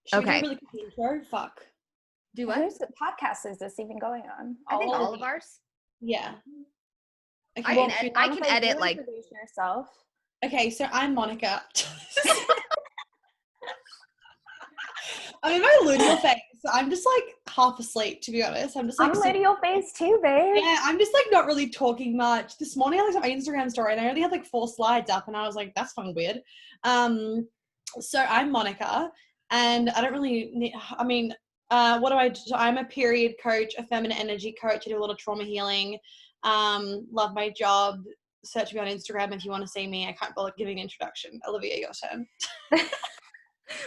Should we do a Okay. really quick intro? Fuck. Do what? Whose podcast is this even going on? I think all of of ours. Yeah. Okay. I can Monica, edit you like. introduce yourself. Okay, so I'm Monica. I'm in my luteal phase, so I'm just like half asleep, to be honest. I'm just like I'm luteal phase too, babe. Yeah, I'm just like not really talking much. This morning I looked at my Instagram story and I only had like 4 slides up and I was like, that's fucking weird. So I'm Monica and I don't really need, what do I do? So I'm a period coach, a feminine energy coach. I do a lot of trauma healing. Love my job. Search me on Instagram if you want to see me. I can't bother giving an introduction. Olivia, your turn.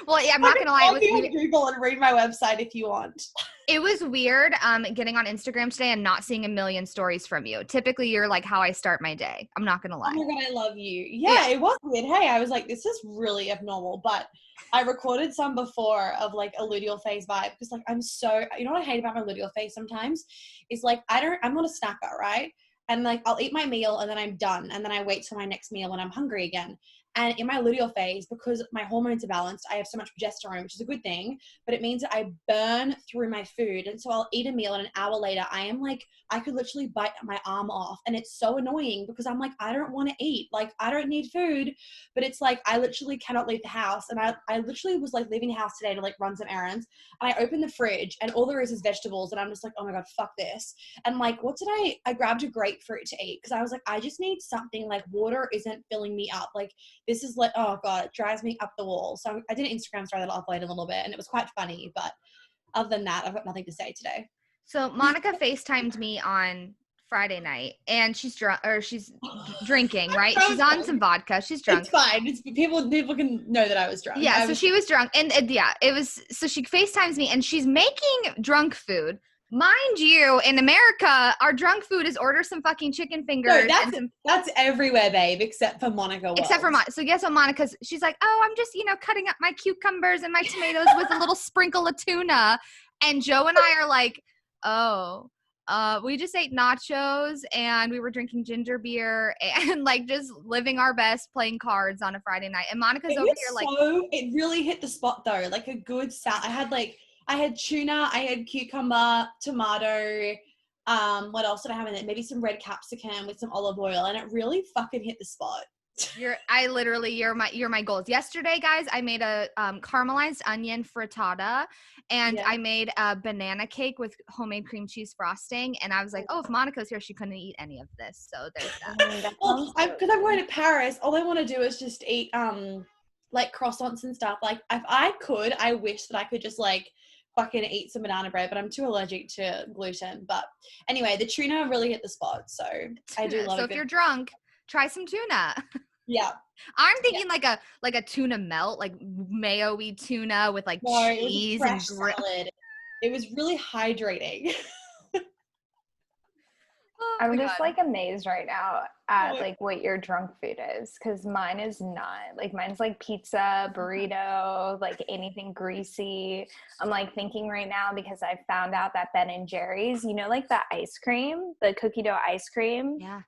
Well, yeah, I'm not gonna lie. You can Google and read my website if you want. It was weird getting on Instagram today and not seeing a million stories from you. Typically, you're like how I start my day. I'm not gonna lie. Oh my God, I love you. Yeah, it was weird. Hey, I was like, this is really abnormal. But I recorded some before of like a luteal phase vibe because like I'm so, you know what I hate about my luteal phase sometimes is like I'm not a snacker, right? And like I'll eat my meal and then I'm done. And then I wait till my next meal when I'm hungry again. And in my luteal phase, because my hormones are balanced, I have so much progesterone, which is a good thing, but it means that I burn through my food. And so I'll eat a meal and an hour later, I could literally bite my arm off. And it's so annoying because I'm like, I don't want to eat. Like, I don't need food. But it's like, I literally cannot leave the house. And I literally was like leaving the house today to like run some errands. And I opened the fridge and all there is vegetables. And I'm just like, oh my God, fuck this. And like, I grabbed a grapefruit to eat because I was like, I just need something. Like water isn't filling me up. Like, this is like, oh God, it drives me up the wall. So I did an Instagram story that I'll upload a little bit and it was quite funny. But other than that, I've got nothing to say today. So Monica FaceTimed me on Friday night and she's drunk or she's drinking, right? She's on some vodka. She's drunk. It's fine. It's people can know that I was drunk. Yeah, so she was drunk. And yeah, it was, so she FaceTimes me and she's making drunk food. Mind you, in America, our drunk food is order some fucking chicken fingers. No, that's everywhere, babe, except for Monica. Except for Monica. So guess what Monica's, she's like, oh, I'm just, cutting up my cucumbers and my tomatoes with a little sprinkle of tuna. And Joe and I are like, oh, we just ate nachos and we were drinking ginger beer and like just living our best playing cards on a Friday night. And Monica's over here like. It really hit the spot though. Like a good salad. I had tuna, I had cucumber, tomato. What else did I have in it? Maybe some red capsicum with some olive oil, and it really fucking hit the spot. You're my goals. Yesterday, guys, I made a caramelized onion frittata, and I made a banana cake with homemade cream cheese frosting. And I was like, oh, if Monica's here, she couldn't eat any of this. So there's that. Well, because I'm going to Paris, all I want to do is just eat like croissants and stuff. Like if I could, I wish that I could just like fucking eat some banana bread, but I'm too allergic to gluten. But anyway, the tuna really hit the spot. So I do love it. So if you're drunk, try some tuna. Yeah. I'm thinking like a tuna melt, like mayo-y tuna with like cheese and salad. It was really hydrating. Oh, I'm just like amazed right now at like what your drunk food is, because mine is not. Like mine's like pizza, burrito, like anything greasy. I'm like thinking right now because I found out that Ben and Jerry's, like the ice cream, the cookie dough ice cream. Yeah.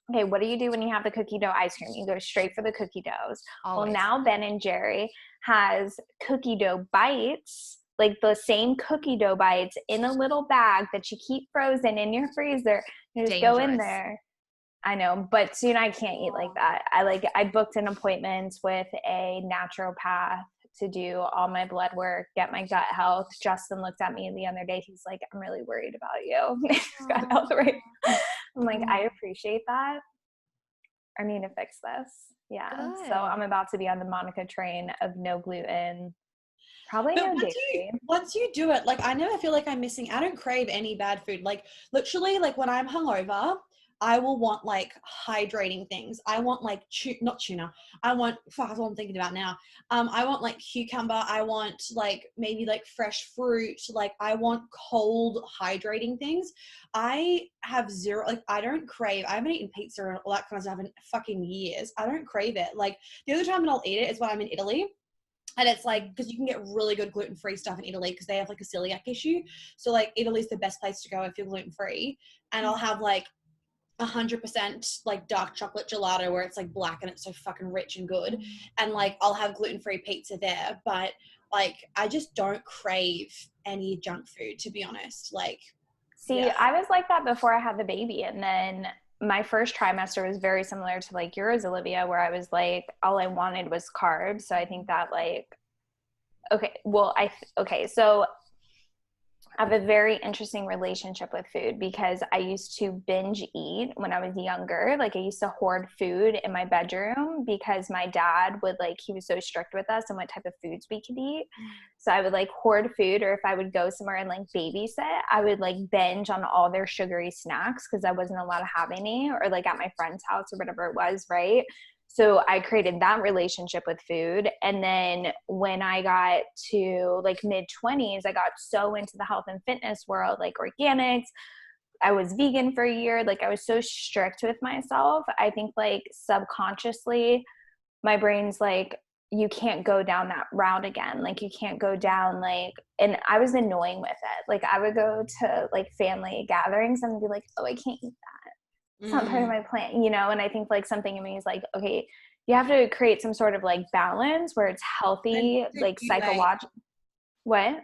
Okay, what do you do when you have the cookie dough ice cream? You go straight for the cookie doughs. Always. Well, now Ben and Jerry has cookie dough bites, like the same cookie dough bites in a little bag that you keep frozen in your freezer. You just go in there. I know, but I can't eat like that. I booked an appointment with a naturopath to do all my blood work, get my gut health. Justin looked at me the other day. He's like, I'm really worried about you. He's got health right. I'm like, I appreciate that. I need to fix this. Yeah. Good. So I'm about to be on the Monica train of no gluten. Probably no dairy. Once you do it, like I never feel like I'm missing. I don't crave any bad food. Like literally, like when I'm hungover, I will want like hydrating things. I want like not tuna. I want that's what I'm thinking about now. I want like cucumber. I want like maybe like fresh fruit. Like I want cold hydrating things. I have zero. Like I don't crave. I haven't eaten pizza and all that kind of stuff in fucking years. I don't crave it. Like the other time that I'll eat it is when I'm in Italy. And it's like, because you can get really good gluten-free stuff in Italy because they have like a celiac issue. So like Italy's the best place to go if you're gluten-free. And I'll have like 100% like dark chocolate gelato where it's like black and it's so fucking rich and good. And like I'll have gluten-free pizza there. But like I just don't crave any junk food, to be honest. Like, see, yeah. I was like that before I had the baby. And then my first trimester was very similar to like yours, Olivia, where I was like, all I wanted was carbs. So I think that like, so I have a very interesting relationship with food because I used to binge eat when I was younger. Like I used to hoard food in my bedroom because my dad would like, he was so strict with us and what type of foods we could eat. So I would like hoard food, or if I would go somewhere and like babysit, I would like binge on all their sugary snacks because I wasn't allowed to have any, or like at my friend's house or whatever it was, right? So I created that relationship with food. And then when I got to like mid-20s, I got so into the health and fitness world, like organics. I was vegan for a year. Like I was so strict with myself. I think like subconsciously my brain's like, you can't go down that route again. Like you can't go down like, and I was annoying with it. Like I would go to like family gatherings and be like, oh, I can't eat that. It's not part of my plan, you know? And I think like something in me is like, okay, you have to create some sort of like balance where it's healthy, like psychological. What?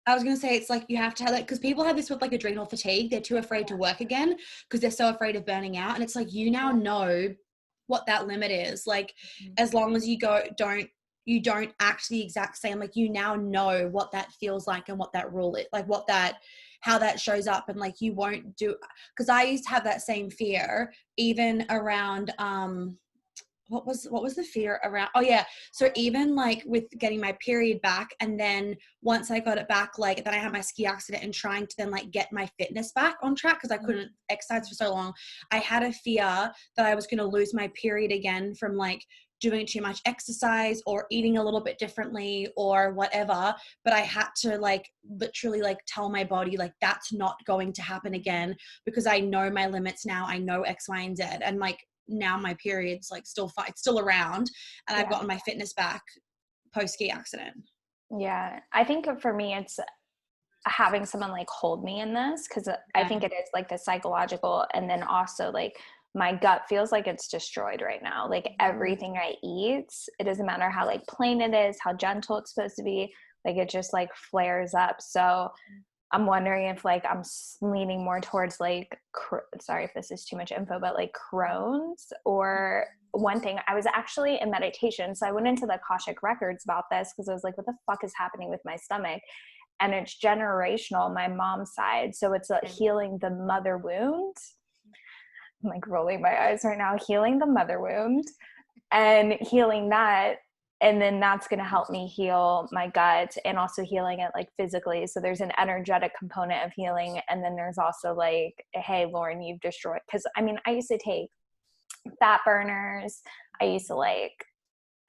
I was going to say, it's like you have to have that, because people have this with like adrenal fatigue. They're too afraid to work again because they're so afraid of burning out. And it's like, you now know what that limit is. Like, as long as you you don't act the exact same, like you now know what that feels like and what that rule is, like how that shows up. And like, you won't do, because I used to have that same fear even around, what was the fear around? Oh yeah. So even like with getting my period back, and then once I got it back, like then I had my ski accident and trying to then like get my fitness back on track because I couldn't exercise for so long. I had a fear that I was going to lose my period again from like doing too much exercise or eating a little bit differently or whatever. But I had to like literally like tell my body like that's not going to happen again because I know my limits now. I know X, Y, and Z. And like now my period's like still around, and I've gotten my fitness back post ski accident. Yeah. I think for me, it's having someone like hold me in this, because I think it is like the psychological, and then also like my gut feels like it's destroyed right now. Like everything I eat, it doesn't matter how like plain it is, how gentle it's supposed to be, like it just like flares up. So I'm wondering if like I'm leaning more towards like, sorry if this is too much info, but like Crohn's. Or one thing, I was actually in meditation. So I went into the Akashic records about this because I was like, what the fuck is happening with my stomach? And it's generational, my mom's side. So it's healing the mother wound. I'm like rolling my eyes right now, healing the mother wound and healing that. And then that's going to help me heal my gut and also healing it like physically. So there's an energetic component of healing. And then there's also like, hey, Lauren, you've destroyed. Because I mean, I used to take fat burners. I used to like,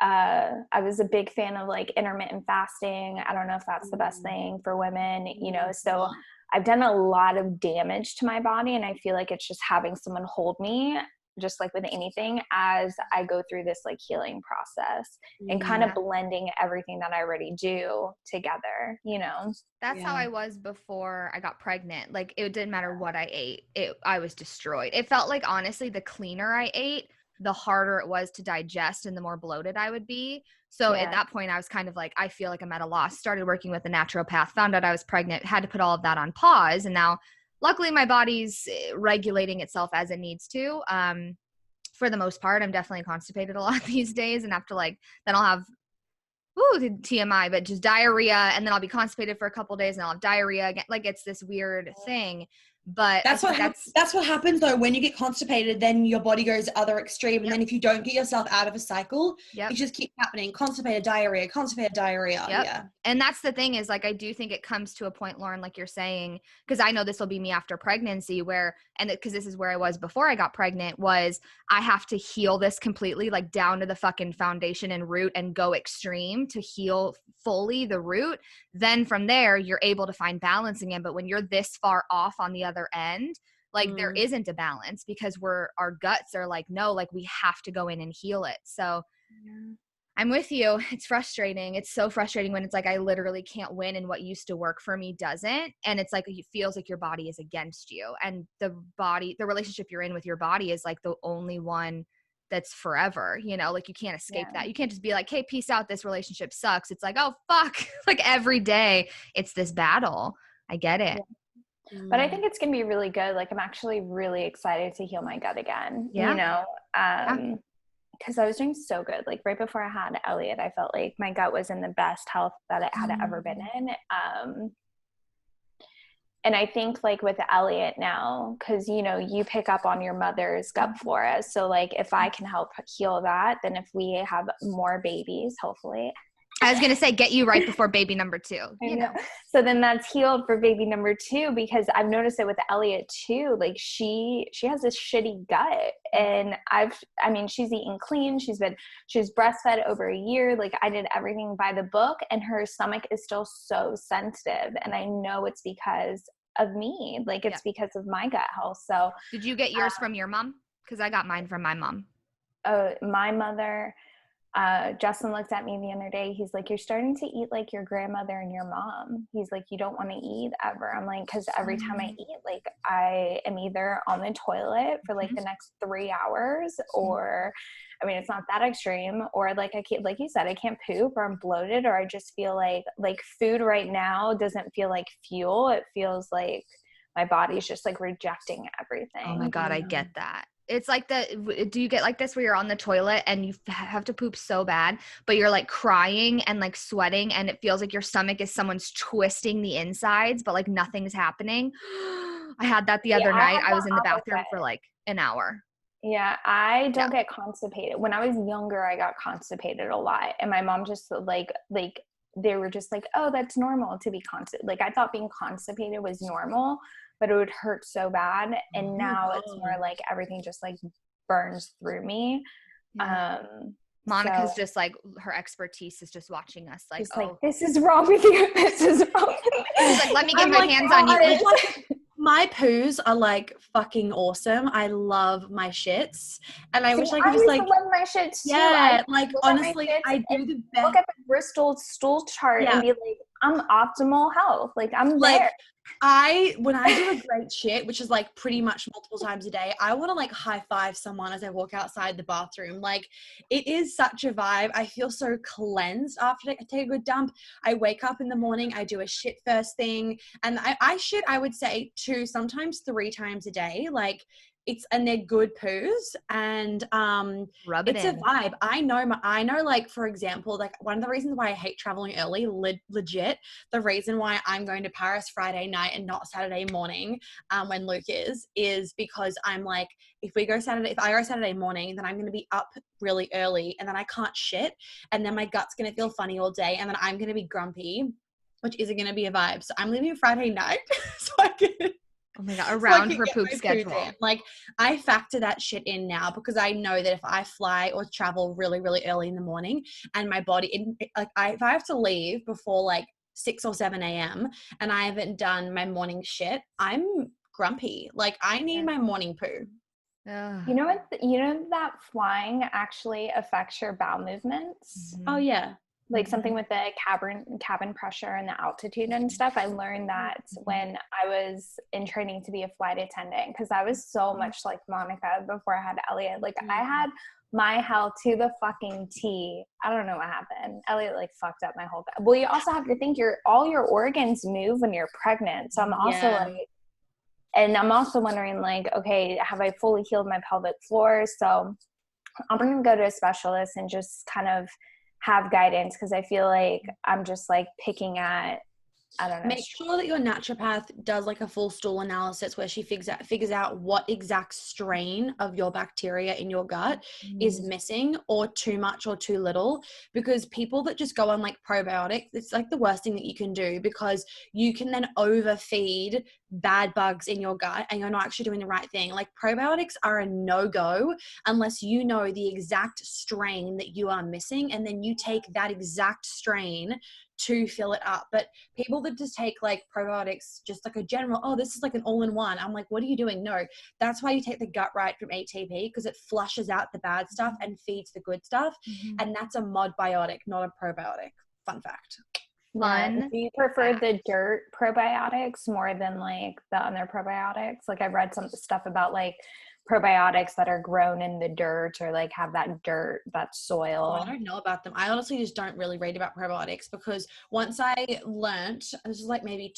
I was a big fan of like intermittent fasting. I don't know if that's the best thing for women, you know, so I've done a lot of damage to my body. And I feel like it's just having someone hold me, just like with anything, as I go through this like healing process and kind of blending everything that I already do together, you know? That's how I was before I got pregnant. Like it didn't matter what I ate. I was destroyed. It felt like, honestly, the cleaner I ate, the harder it was to digest and the more bloated I would be. So at that point I was kind of like, I feel like I'm at a loss. Started working with a naturopath, found out I was pregnant, had to put all of that on pause. And now luckily my body's regulating itself as it needs to. For the most part, I'm definitely constipated a lot these days, and after like, then I'll have TMI, but just diarrhea, and then I'll be constipated for a couple days and I'll have diarrhea again. Like it's this weird thing. But that's what happens though when you get constipated. Then your body goes the other extreme, and then if you don't get yourself out of a cycle, it just keeps happening. Constipated diarrhea. Yeah. And that's the thing is like, I do think it comes to a point, Lauren, like you're saying, because I know this will be me after pregnancy, where, and because this is where I was before I got pregnant, was I have to heal this completely, like down to the fucking foundation and root, and go extreme to heal fully the root. Then from there, you're able to find balance again. But when you're this far off on the other end, like there isn't a balance, because our guts are like, no, like we have to go in and heal it. So I'm with you. It's frustrating. It's so frustrating when it's like, I literally can't win, and what used to work for me doesn't. And it's like, it feels like your body is against you, and the relationship you're in with your body is like the only one that's forever, you know, like you can't escape that. You can't just be like, hey, peace out, this relationship sucks. It's like, oh fuck, like every day it's this battle. I get it. But I think it's gonna be really good. Like I'm actually really excited to heal my gut again, you know, because I was doing so good. Like right before I had Elliot, I felt like my gut was in the best health that it had ever been in. And I think like with Elliot now, because, you know, you pick up on your mother's gut flora. So like if I can help heal that, then if we have more babies, hopefully. I was going to say, get you right before baby number 2. You know. So then that's healed for baby number 2, because I've noticed it with Elliot too. Like she has this shitty gut, and I mean, she's eaten clean. She's breastfed over a year. Like I did everything by the book, and her stomach is still so sensitive. And I know it's because of me. Like it's because of my gut health. So did you get yours from your mom? Because I got mine from my mom. My mother, Justin looked at me the other day. He's like, you're starting to eat like your grandmother and your mom. He's like, you don't want to eat ever. I'm like, because every time I eat, like I am either on the toilet for like the next 3 hours, or I mean, it's not that extreme, or like I can't, like you said, I can't poop, or I'm bloated, or I just feel like food right now doesn't feel like fuel. It feels like my body's just like rejecting everything. Oh my God, I get that. It's like do you get like this where you're on the toilet and you have to poop so bad, but you're like crying and like sweating, and it feels like your stomach is someone's twisting the insides, but like nothing's happening? I had that the other night. I was in the bathroom for like an hour. Yeah, I don't get constipated. When I was younger, I got constipated a lot. And my mom just like they were just like, oh, that's normal to be constipated. Like I thought being constipated was normal, but it would hurt so bad. And now it's more like everything just like burns through me. Monica's just like, her expertise is just watching us like, like, this is wrong with you. This is wrong with you. She's like, let me get my hands on you. My poos are like fucking awesome. I love my shits, and I wish I could just like love my shits too. Yeah, like honestly, I do the best. Look at the Bristol stool chart and be like, I'm optimal health. Like I'm like, there. When I do a great shit, which is like pretty much multiple times a day, I want to like high five someone as I walk outside the bathroom. Like it is such a vibe. I feel so cleansed after I take a good dump. I wake up in the morning, I do a shit first thing, and I shit, I would say 2, sometimes 3 times a day. Like and they're good poos, and it's a vibe. I know like, for example, like one of the reasons why I hate traveling early, legit, the reason why I'm going to Paris Friday night and not Saturday morning when Luke is because I'm like, if I go Saturday morning, then I'm going to be up really early, and then I can't shit, and then my gut's going to feel funny all day, and then I'm going to be grumpy, which isn't going to be a vibe. So I'm leaving Friday night so I can Oh my God, around her poop schedule. Like I factor that shit in now, because I know that if I fly or travel really, really early in the morning and my body, if I have to leave before like 6 or 7 a.m. and I haven't done my morning shit, I'm grumpy. Like I need my morning poo. You know what? You know that flying actually affects your bowel movements? Mm-hmm. Oh yeah. Like something with the cabin pressure and the altitude and stuff. I learned that when I was in training to be a flight attendant, because I was so much like Monica before I had Elliot. Like I had my health to the fucking T. I don't know what happened. Elliot like fucked up my whole body. Well, you also have to think all your organs move when you're pregnant. So I'm also like, and I'm also wondering like, okay, have I fully healed my pelvic floor? So I'm going to go to a specialist and just kind of have guidance, because I feel like I'm just like picking at, I don't know. Make sure that your naturopath does like a full stool analysis where she figures out what exact strain of your bacteria in your gut is missing, or too much or too little. Because people that just go on like probiotics, it's like the worst thing that you can do, because you can then overfeed bad bugs in your gut and you're not actually doing the right thing. Like probiotics are a no-go unless you know the exact strain that you are missing, and then you take that exact strain to fill it up. But people that just take like probiotics, just like a general, oh, this is like an all-in-one. I'm like, what are you doing? No, that's why you take the Gut Right from ATP, because it flushes out the bad stuff and feeds the good stuff. And that's a modbiotic, not a probiotic. Fun fact. Do you prefer the dirt probiotics more than like the other probiotics? Like I've read some stuff about like probiotics that are grown in the dirt or like have that dirt, that soil. I don't know about them. I honestly just don't really read about probiotics because once I learnt, this is like maybe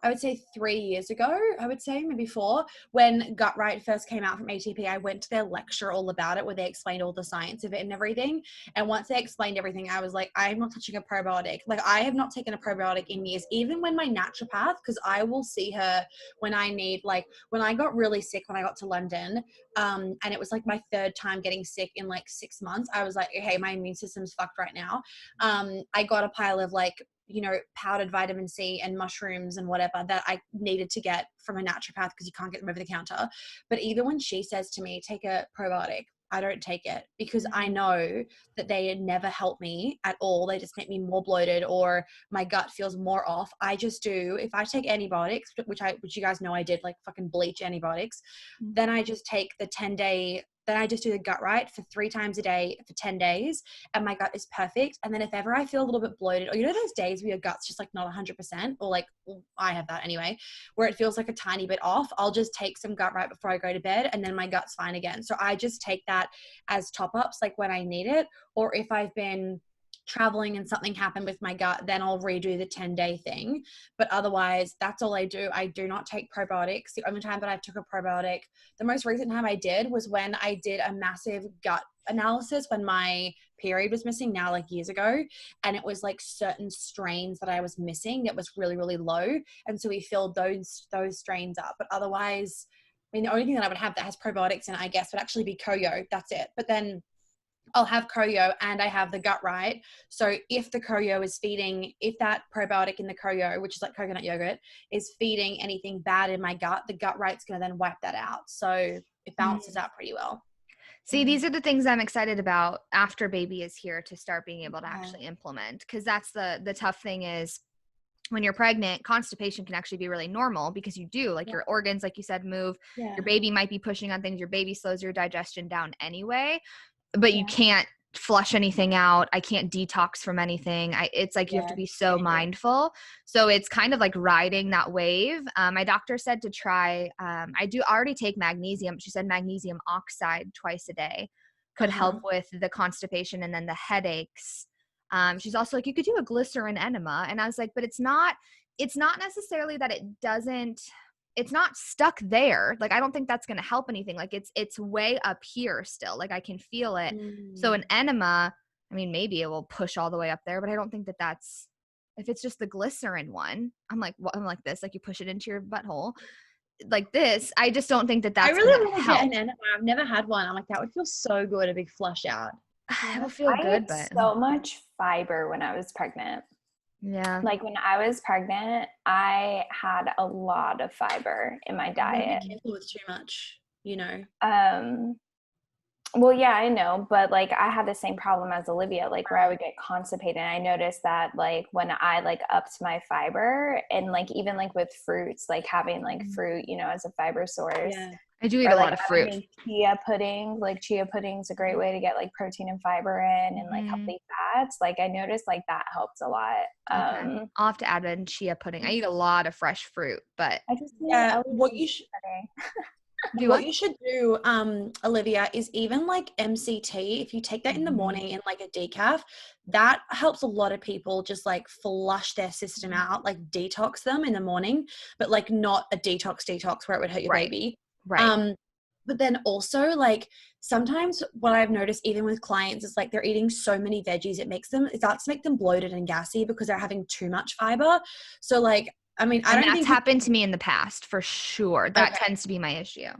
I would say 3 years ago, I would say maybe 4, when Gut Right first came out from ATP, I went to their lecture all about it where they explained all the science of it and everything. And once they explained everything, I was like, I'm not touching a probiotic. Like I have not taken a probiotic in years, even when my naturopath, because I will see her when I need, like when I got really sick, when I got to London, and it was like my 3rd time getting sick in like 6 months, I was like, okay, my immune system's fucked right now. I got a pile of like, you know, powdered vitamin C and mushrooms and whatever that I needed to get from a naturopath because you can't get them over the counter. But even when she says to me, take a probiotic, I don't take it because I know that they never help me at all. They just make me more bloated or my gut feels more off. I just do, if I take antibiotics, which you guys know I did, like fucking bleach antibiotics, then I just take the 10-day, then I just do the Gut Right for 3 times a day for 10 days and my gut is perfect. And then if ever I feel a little bit bloated, or you know those days where your gut's just like not 100%, or like, well, I have that anyway, where it feels like a tiny bit off, I'll just take some Gut Right before I go to bed and then my gut's fine again. So I just take that as top-ups like when I need it, or if I've been traveling and something happened with my gut, then I'll redo the 10-day thing. But otherwise, that's all I do. I do not take probiotics. The only time that I took a probiotic, the most recent time I did was when I did a massive gut analysis when my period was missing now, like years ago. And it was like certain strains that I was missing that was really, really low. And so we filled those strains up. But otherwise, I mean, the only thing that I would have that has probiotics in it, I guess, would actually be Koyo. That's it. But then I'll have Koyo and I have the Gut Right. So if the Koyo is feeding, if that probiotic in the Koyo, which is like coconut yogurt, is feeding anything bad in my gut, the Gut Right's going to then wipe that out. So it balances out pretty well. See, these are the things I'm excited about after baby is here to start being able to actually implement. Because that's the tough thing is when you're pregnant, constipation can actually be really normal because you do, like your organs, like you said, move. Your baby might be pushing on things. Your baby slows your digestion down anyway. But you can't flush anything out. I can't detox from anything. It's like you have to be so mindful. So it's kind of like riding that wave. My doctor said to try, I do already take magnesium. She said magnesium oxide twice a day could help with the constipation and then the headaches. She's also like, you could do a glycerin enema. And I was like, but it's not necessarily that it's not stuck there. Like, I don't think that's going to help anything. Like it's way up here still. Like I can feel it. So an enema, I mean, maybe it will push all the way up there, but I don't think that's, if it's just the glycerin one, I'm like this, like you push it into your butthole like this. I just don't think that's I really want to help. get an enema. I've never had one. I'm like, that would feel so good to be flushed out. It will feel good, but so much fiber when I was pregnant. Yeah. Like when I was pregnant, I had a lot of fiber in my diet. Be careful with too much, you know. Well, yeah, I know, but like I had the same problem as Olivia, like where I would get constipated. And I noticed that like when I like upped my fiber and like even like with fruits, like having like fruit, you know, as a fiber source. Yeah. I do eat a lot of fruit. Chia pudding, like chia pudding's a great way to get like protein and fiber in and like healthy fats. Like I noticed like that helps a lot. Okay. I'll have to add in chia pudding. I eat a lot of fresh fruit, but I just what you should what you should do, Olivia, is even like MCT, if you take that in the morning in like a decaf, that helps a lot of people just like flush their system out, like detox them in the morning, but like not a detox where it would hurt your baby. Right. But then also like sometimes what I've noticed even with clients is like they're eating so many veggies, it starts to make them bloated and gassy because they're having too much fiber. So like, I mean, I don't think that's happened to me in the past for sure. That tends to be my issue.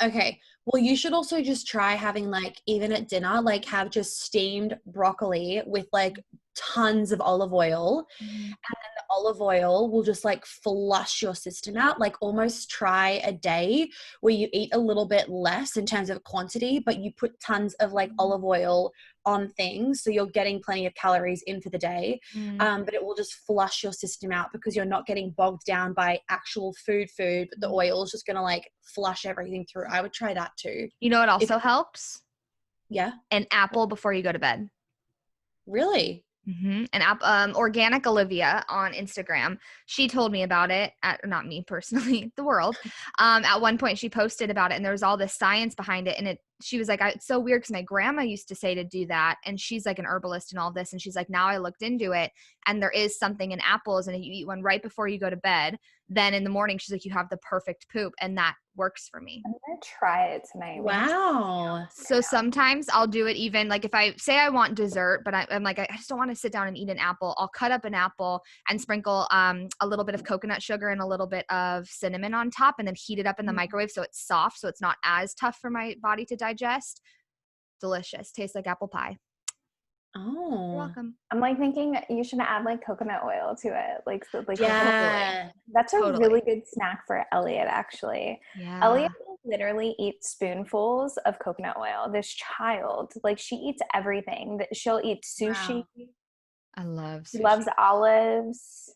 Okay. Well, you should also just try having like, even at dinner, like have just steamed broccoli with like tons of olive oil. And then the olive oil will just like flush your system out. Like almost try a day where you eat a little bit less in terms of quantity, but you put tons of like olive oil on things. So you're getting plenty of calories in for the day. But it will just flush your system out because you're not getting bogged down by actual food, but the oil is just going to like flush everything through. I would try that too. You know what also helps? Yeah. An apple before you go to bed. Really? And Organic Olivia on Instagram, she told me about it. Not me personally, the world. At one point, she posted about it, and there was all this science behind it. And she was like, it's so weird because my grandma used to say to do that, and she's like an herbalist and all this. And she's like, now I looked into it, and there is something in apples, and if you eat one right before you go to bed, then in the morning, she's like, you have the perfect poop, and that works for me. I'm gonna try it tonight. Wow. So sometimes I'll do it even like if I say I want dessert, but I'm like, I just don't want to sit down and eat an apple. I'll cut up an apple and sprinkle a little bit of coconut sugar and a little bit of cinnamon on top, and then heat it up in the microwave so it's soft, so it's not as tough for my body to digest. Delicious. Tastes like apple pie. Oh, You're welcome. I'm like thinking you should add like coconut oil to it. Like yeah. That's a Totally. really good snack for Elliot, actually. Yeah. Elliot literally eats spoonfuls of coconut oil. This child, like, she eats everything. She'll eat sushi. Wow. I love sushi. She loves olives.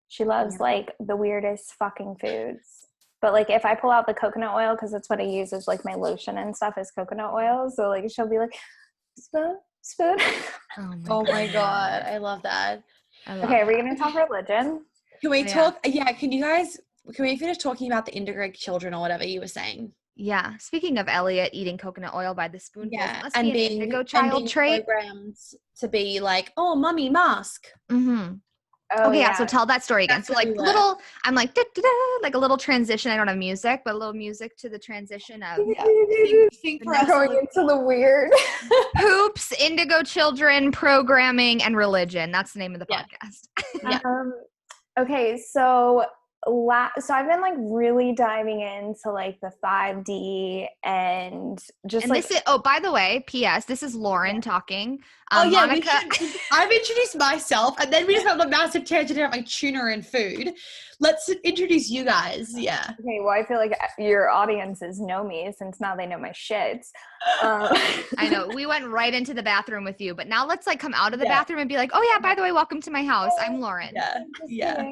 She loves like the weirdest fucking foods. But like if I pull out the coconut oil, because that's what I use as like my lotion and stuff is coconut oil. So like she'll be like, spoon. Oh my God. I love that. Okay, are we going to talk religion? Can we talk? Yeah. Can we finish talking about the indigo children or whatever you were saying? Yeah. Speaking of Elliot eating coconut oil by the spoonful, must and be an indigo child trait. Programmed to be like, oh, mommy, mask. Mm-hmm. Oh, okay, yeah. So tell that story again. That's so like little, I'm like, like a little transition. I don't have music, but a little music to the transition of Think for us going into the weird. Hoops, indigo children, programming, and religion. That's the name of the podcast. Okay, so I've been like really diving into like the 5D and just and this is, by the way, P.S. This is Lauren talking. Monica. Monica. I've introduced myself, and then we just have a massive tangent about my tuna and food. Let's introduce you guys. Yeah. Okay, well, I feel like your audiences know me since now they know my shit. I know. We went right into the bathroom with you, but now let's like come out of the bathroom and be like, oh yeah, by the way, welcome to my house. I'm Lauren. Yeah.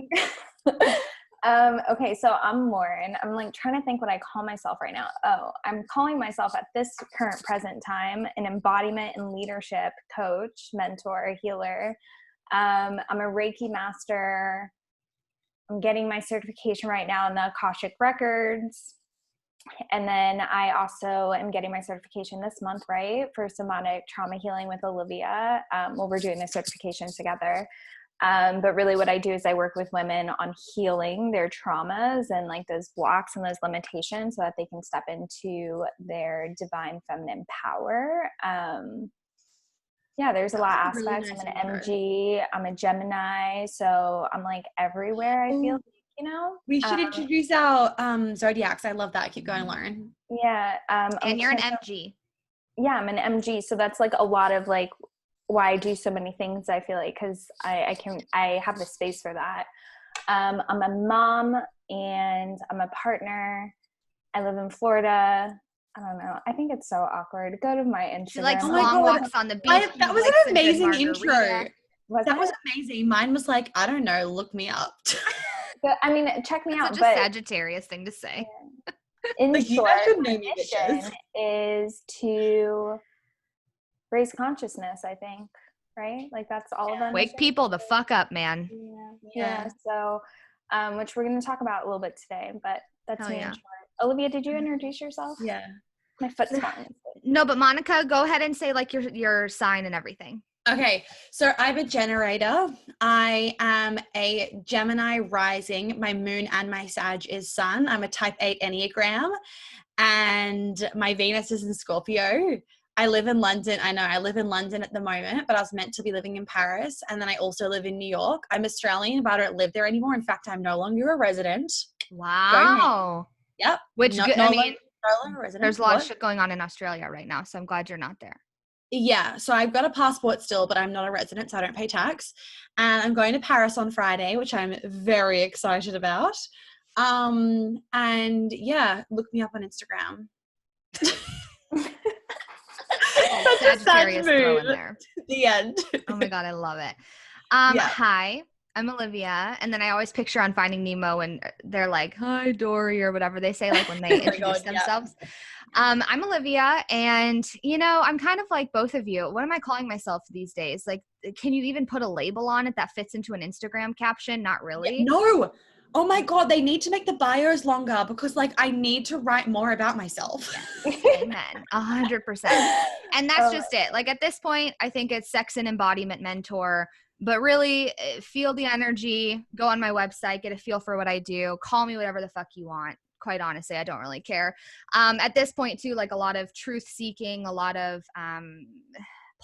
Okay, so I'm Lauren. I'm like trying to think what I call myself right now. Oh, I'm calling myself at this current present time an embodiment and leadership coach, mentor, healer. I'm a Reiki master. I'm getting my certification right now in the Akashic Records. And then I also am getting my certification this month, right, for somatic trauma healing with Olivia. We're doing the certification together. But really what I do is I work with women on healing their traumas and like those blocks and those limitations so that they can step into their divine feminine power. There's a lot of aspects. Really nice I'm an MG, I'm a Gemini, so I'm like everywhere, I feel like, you know? We should introduce our zodiacs. I love that. Keep going, Lauren. Yeah. And you're an MG. Yeah, I'm an MG. So that's like a lot of like why I do so many things, I feel like, because I have the space for that. I'm a mom and I'm a partner. I live in Florida. I don't know. I think it's so awkward. Go to my Instagram. She likes long walks on the beach. That was an amazing intro. That was amazing. Mine was like, I don't know, look me up. But I mean, check me out. Such a Sagittarius thing to say. In like, short, my mission is to raise consciousness, I think, right? Like that's all of our Wake mission. people the fuck up, man. Yeah. So, which we're going to talk about a little bit today, but that's me in short. Olivia, did you introduce yourself? Yeah. My foot's falling. No, but Monica, go ahead and say like your sign and everything. Okay, so I'm a generator. I am a Gemini rising. My moon and my Sag is Sun. I'm a type 8 Enneagram, and my Venus is in Scorpio. I live in London. I know I live in London at the moment, but I was meant to be living in Paris. And then I also live in New York. I'm Australian, but I don't live there anymore. In fact, I'm no longer a resident. Wow. Yep. Which, there's a lot of shit shit going on in Australia right now. So I'm glad you're not there. Yeah. So I've got a passport still, but I'm not a resident, so I don't pay tax. And I'm going to Paris on Friday, which I'm very excited about. And yeah, look me up on Instagram. Such a Sagittarius throw in there. The end. Oh my God, I love it. Hi, I'm Olivia. And then I always picture on Finding Nemo and they're like, hi, Dory, or whatever they say, like when they introduce themselves. I'm Olivia, and I'm kind of like both of you. What am I calling myself these days? Like, can you even put a label on it that fits into an Instagram caption? Not really. Yeah, no. Oh my God, they need to make the bios longer because like I need to write more about myself. Yes. Amen. 100%. And that's just it. Like at this point, I think it's sex and embodiment mentor, but really feel the energy, go on my website, get a feel for what I do, call me whatever the fuck you want. Quite honestly, I don't really care. At this point too, like a lot of truth seeking, a lot of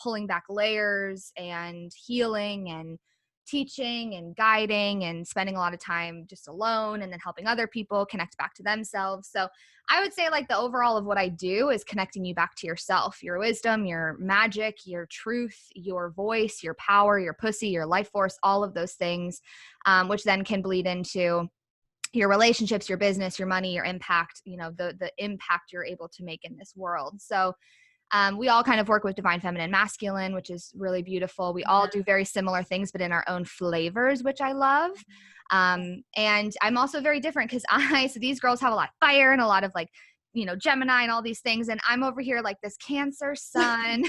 pulling back layers and healing and teaching and guiding and spending a lot of time just alone and then helping other people connect back to themselves. So I would say like the overall of what I do is connecting you back to yourself, your wisdom, your magic, your truth, your voice, your power, your pussy, your life force, all of those things, which then can bleed into your relationships, your business, your money, your impact, the impact you're able to make in this world. So we all kind of work with divine feminine masculine, which is really beautiful. We all do very similar things, but in our own flavors, which I love. And I'm also very different because so these girls have a lot of fire and a lot of like, Gemini and all these things. And I'm over here like this Cancer sun,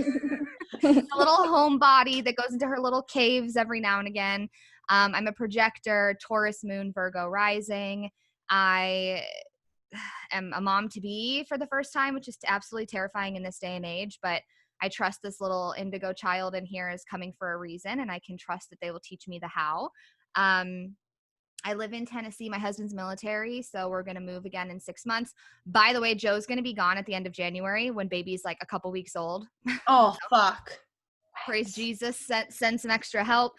a little homebody that goes into her little caves every now and again. I'm a projector, Taurus moon, Virgo rising. I am a mom to be for the first time, which is absolutely terrifying in this day and age, but I trust this little indigo child in here is coming for a reason, and I can trust that they will teach me the how. I live in Tennessee. My husband's military, so we're going to move again in 6 months. By the way, Joe's going to be gone at the end of January when baby's like a couple weeks old. Oh, fuck. Praise Jesus. Send some extra help.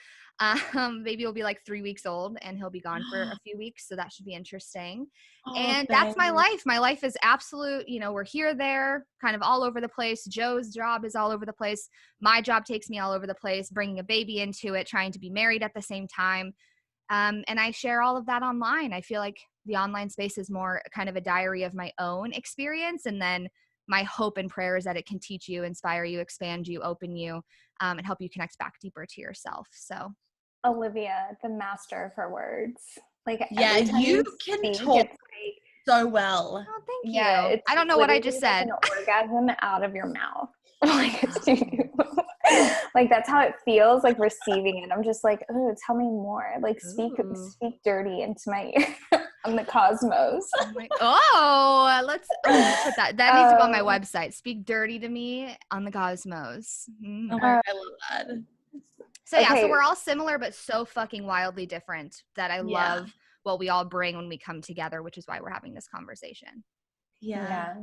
Baby will be like 3 weeks old and he'll be gone for a few weeks. So that should be interesting. And that's my life. My life is absolute, we're here, there, kind of all over the place. Joe's job is all over the place. My job takes me all over the place, bringing a baby into it, trying to be married at the same time. And I share all of that online. I feel like the online space is more kind of a diary of my own experience. And then my hope and prayer is that it can teach you, inspire you, expand you, open you, and help you connect back deeper to yourself. So Olivia, the master of her words. Like, yeah, you can talk so well. Oh, thank you. Yeah, I don't know what I just said. An orgasm out of your mouth. Like that's how it feels, like receiving it. I'm just like, oh, tell me more. Like speak dirty into my ear. I'm the cosmos. Let's put that. That needs to go on my website. Speak dirty to me on the cosmos. Oh my God, I love that. So yeah, so we're all similar, but so fucking wildly different that I love what we all bring when we come together, which is why we're having this conversation. Yeah.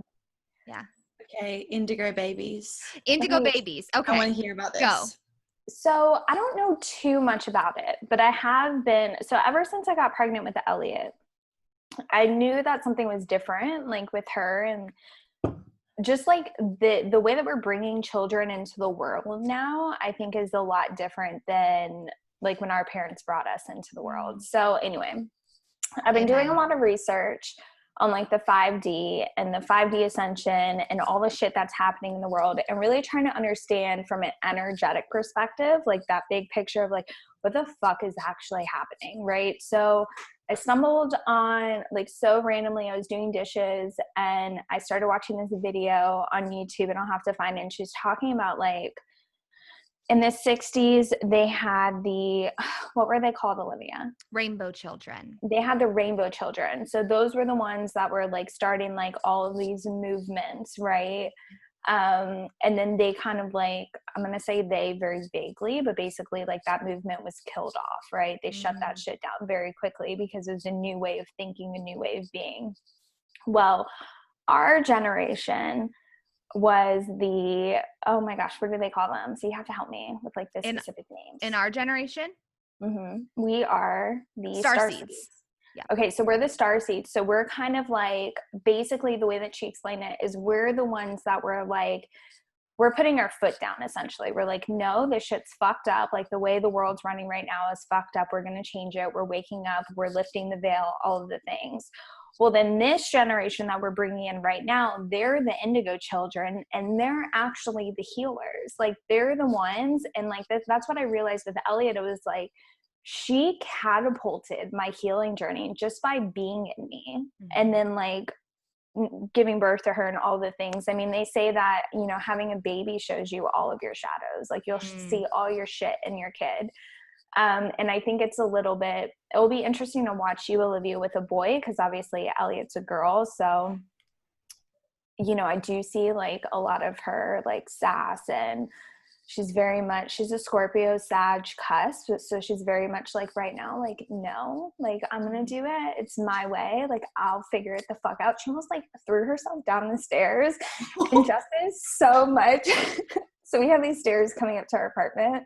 Okay, indigo babies. Babies. Okay. I want to hear about this. Go. So I don't know too much about it, but I have been, so ever since I got pregnant with Elliot, I knew that something was different, like with her, and just like the way that we're bringing children into the world now, I think is a lot different than like when our parents brought us into the world. So anyway, I've been doing a lot of research on like the 5D and the 5D ascension and all the shit that's happening in the world, and really trying to understand from an energetic perspective, like that big picture of like, what the fuck is actually happening, right? So I stumbled on, like, so randomly, I was doing dishes and I started watching this video on YouTube, and I'll have to find it. And she's talking about like, in the 60s, they had what were they called, Olivia? Rainbow children. They had the rainbow children. So those were the ones that were like starting like all of these movements, right? And then they kind of like, I'm going to say they very vaguely, but basically like that movement was killed off, right? They shut that shit down very quickly because it was a new way of thinking, a new way of being. Well, our generation was oh my gosh, what do they call them? So you have to help me with like the specific names. In our generation? We are the star seeds. Yeah. Okay, so we're the star seeds. So we're kind of like, basically the way that she explained it is we're the ones that were like, we're putting our foot down essentially. We're like, no, this shit's fucked up. Like the way the world's running right now is fucked up. We're going to change it. We're waking up. We're lifting the veil, all of the things. Well, then this generation that we're bringing in right now, they're the indigo children, and they're actually the healers. Like they're the ones. And like that's what I realized with Elliot. It was like, she catapulted my healing journey just by being in me. And then like giving birth to her and all the things. I mean, they say that, you know, having a baby shows you all of your shadows. Like you'll see all your shit in your kid. And I think it's a little bit, it will be interesting to watch you, Olivia, with a boy, because obviously Elliot's a girl. So, you know, I do see like a lot of her like sass, and she's a Scorpio Sag cusp. So she's very much like right now, like, no, like I'm going to do it. It's my way. Like I'll figure it the fuck out. She almost like threw herself down the stairs and Justin so much. So we have these stairs coming up to our apartment.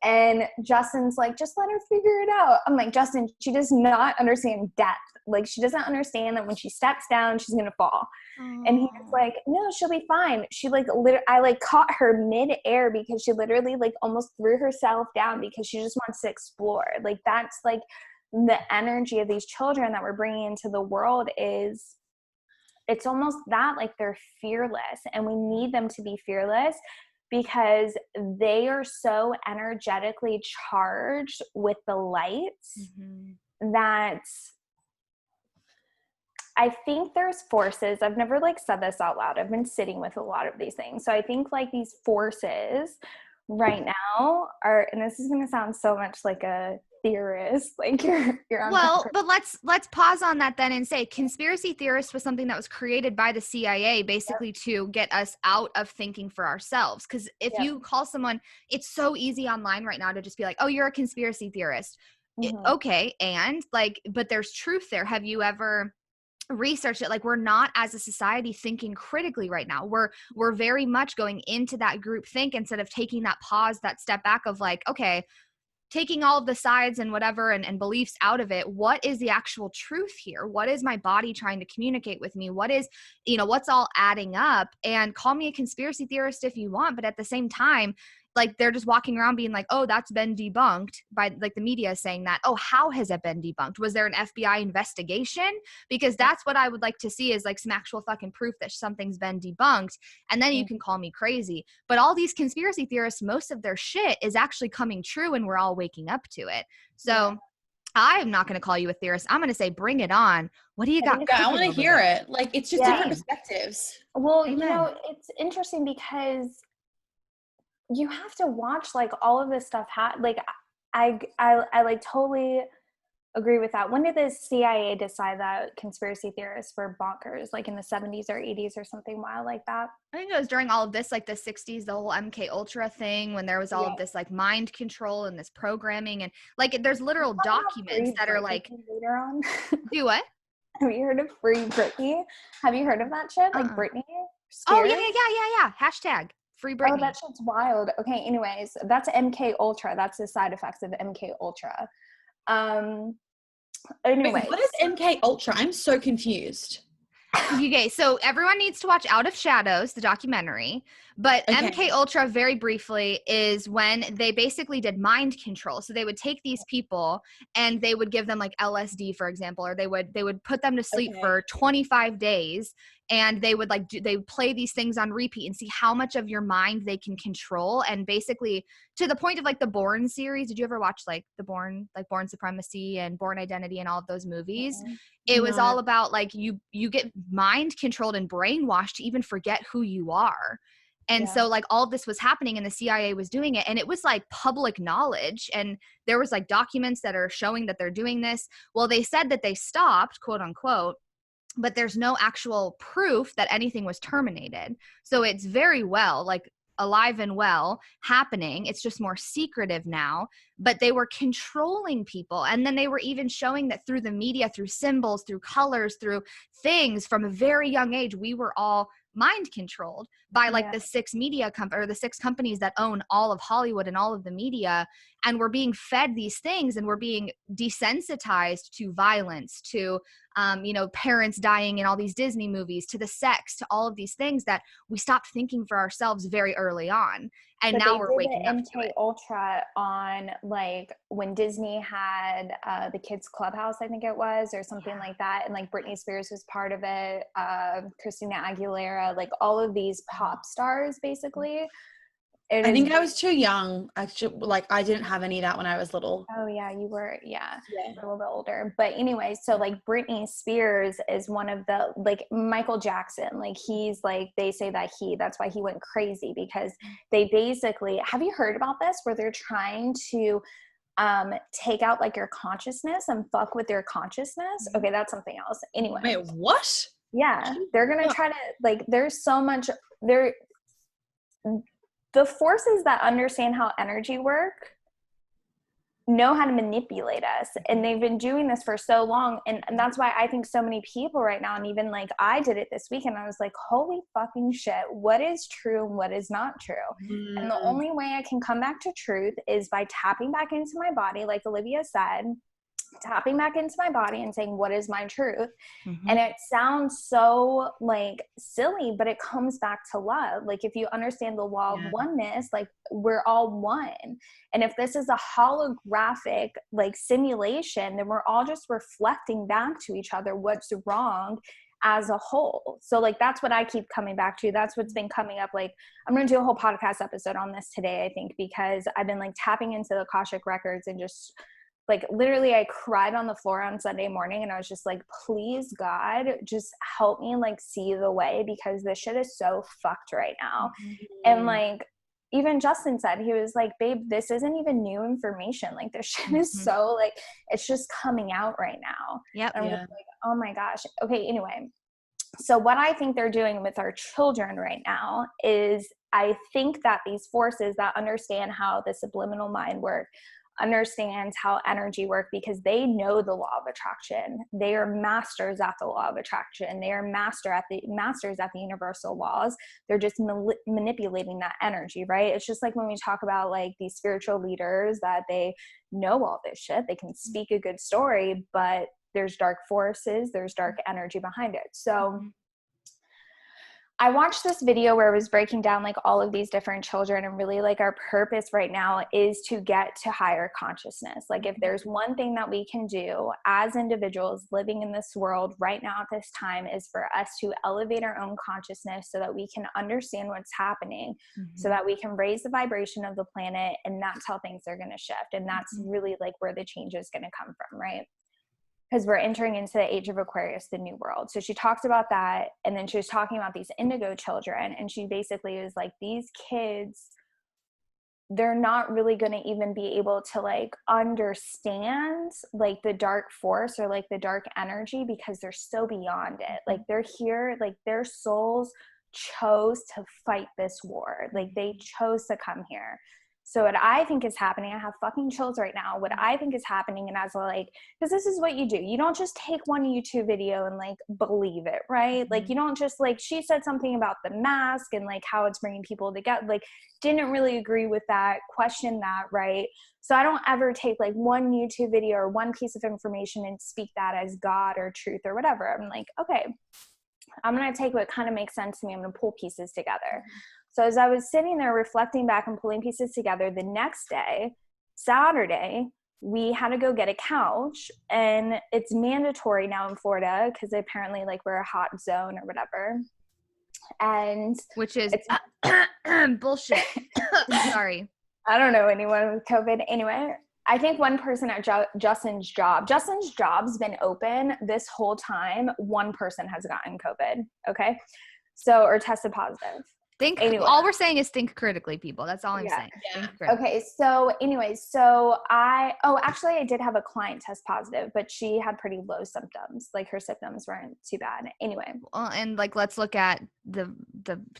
And Justin's like, just let her figure it out. I'm like, Justin, she does not understand depth. Like, she doesn't understand that when she steps down, she's going to fall. Aww. And he's like, no, she'll be fine. She like, I like caught her mid-air because she literally like almost threw herself down because she just wants to explore. Like, that's like the energy of these children that we're bringing into the world is, it's almost that like they're fearless, and we need them to be fearless, because they are so energetically charged with the lights that I think there's forces. I've never like said this out loud. I've been sitting with a lot of these things. So I think like these forces right now are, and this is going to sound so much like a theorist, like you're well, but let's pause on that then and say conspiracy theorist was something that was created by the CIA basically to get us out of thinking for ourselves. Because if you call someone, it's so easy online right now to just be like, oh, you're a conspiracy theorist. Okay, and like, but there's truth there. Have you ever researched it? Like, we're not as a society thinking critically right now. We're very much going into that group think instead of taking that pause, that step back of like, okay, taking all of the sides and whatever and beliefs out of it, what is the actual truth here? What is my body trying to communicate with me? What is, you know, what's all adding up? And call me a conspiracy theorist if you want, but at the same time, like, they're just walking around being like, oh, that's been debunked by like the media saying that. Oh, how has it been debunked? Was there an FBI investigation? Because that's what I would like to see, is like some actual fucking proof that something's been debunked. And then you can call me crazy. But all these conspiracy theorists, most of their shit is actually coming true, and we're all waking up to it. So I'm not going to call you a theorist. I'm going to say, bring it on. What do you got? I want to hear it. Like, it's just different perspectives. Well, you know, it's interesting because you have to watch like all of this stuff like I like totally agree with that. When did the CIA decide that conspiracy theorists were bonkers? Like in the 70s or 80s or something wild like that? I think it was during all of this, like the 60s, the whole MK Ultra thing, when there was all of this like mind control and this programming, and like there's literal documents that are like later on. Do what? Have you heard of Free Britney? Have you heard of that shit? Like Britney Spears? Oh yeah. Hashtag Free Britney. Oh, that shit's wild. Okay, anyways, that's MK Ultra. That's the side effects of MK Ultra. Anyways. Wait, what is MK Ultra? I'm so confused. Okay, so everyone needs to watch Out of Shadows, the documentary. But MK Ultra, very briefly, is when they basically did mind control. So they would take these people and they would give them like LSD, for example, or they would put them to sleep for 25 days, and they would they would play these things on repeat and see how much of your mind they can control. And basically, to the point of like the Bourne series. Did you ever watch like the Bourne, like Bourne Supremacy and Bourne Identity and all of those movies? It was all about like you get mind controlled and brainwashed to even forget who you are. And so like all of this was happening, and the CIA was doing it, and it was like public knowledge, and there was like documents that are showing that they're doing this. Well, they said that they stopped, quote unquote, but there's no actual proof that anything was terminated. So it's very well like alive and well happening. It's just more secretive now, but they were controlling people. And then they were even showing that through the media, through symbols, through colors, through things from a very young age, we were all mind controlled by like the six companies that own all of Hollywood and all of the media. And we're being fed these things, and we're being desensitized to violence, to parents dying in all these Disney movies, to the sex, to all of these things that we stopped thinking for ourselves very early on. And now we're waking up to it. Ultra on like when Disney had the Kids Clubhouse, I think it was, or something like that. And like Britney Spears was part of it, Christina Aguilera, like all of these pop stars basically. I think I was too young. Actually, like I didn't have any of that when I was little. Oh yeah, you were, yeah, a little bit older. But anyway, so like Britney Spears is one of the, like Michael Jackson, like he's like, they say that's why he went crazy, because they basically, have you heard about this, where they're trying to take out like your consciousness and fuck with your consciousness? Okay, that's something else. Anyway. Wait, what? Yeah, they're gonna try to, like, there's so much there. The forces that understand how energy work know how to manipulate us, and they've been doing this for so long, and that's why I think so many people right now, and even like I did it this weekend, I was like, holy fucking shit, what is true and what is not true? And the only way I can come back to truth is by tapping back into my body, like Olivia said, tapping back into my body and saying, what is my truth? And it sounds so like silly, but it comes back to love. Like if you understand the law of oneness, like we're all one. And if this is a holographic like simulation, then we're all just reflecting back to each other what's wrong as a whole. So like that's what I keep coming back to. That's what's been coming up. Like I'm going to do a whole podcast episode on this today, I think, because I've been like tapping into the Akashic records and just like literally I cried on the floor on Sunday morning, and I was just like, please God, just help me like see the way, because this shit is so fucked right now. And like even Justin said, he was like, babe, this isn't even new information. Like this shit is so like, it's just coming out right now. And I'm just like, oh my gosh. Okay, anyway. So what I think they're doing with our children right now is, I think that these forces that understand how the subliminal mind work, understands how energy work, because they know the law of attraction. They are masters at the law of attraction. They are masters at the universal laws. They're just manipulating that energy, right? It's just like when we talk about like these spiritual leaders that they know all this shit, they can speak a good story, but there's dark forces, there's dark energy behind it. So I watched this video where it was breaking down like all of these different children, and really like our purpose right now is to get to higher consciousness. Like if there's one thing that we can do as individuals living in this world right now at this time, is for us to elevate our own consciousness so that we can understand what's happening, so that we can raise the vibration of the planet, and that's how things are going to shift. And that's really like where the change is going to come from, right? Because we're entering into the age of Aquarius, the new world. So she talked about that. And then she was talking about these indigo children. And she basically was like, these kids, they're not really going to even be able to like understand like the dark force or like the dark energy, because they're so beyond it. Like they're here, like their souls chose to fight this war. Like they chose to come here. So what I think is happening, I have fucking chills right now. What I think is happening, and as like, because this is what you do. You don't just take one YouTube video and like believe it, right? Like you don't just like, she said something about the mask and like how it's bringing people together. Like didn't really agree with that, question that, right? So I don't ever take like one YouTube video or one piece of information and speak that as God or truth or whatever. I'm like, okay, I'm going to take what kind of makes sense to me. I'm going to pull pieces together. So as I was sitting there reflecting back and pulling pieces together, the next day, Saturday, we had to go get a couch, and it's mandatory now in Florida because apparently like we're a hot zone or whatever. And which is bullshit. Sorry. I don't know anyone with COVID. Anyway, I think one person at Justin's job's been open this whole time. One person has gotten COVID. Okay. So, or tested positive. All we're saying is think critically, people. That's all I'm saying. Yeah. Okay. So anyway, actually I did have a client test positive, but she had pretty low symptoms. Like her symptoms weren't too bad. Anyway. Well, and like, let's look at the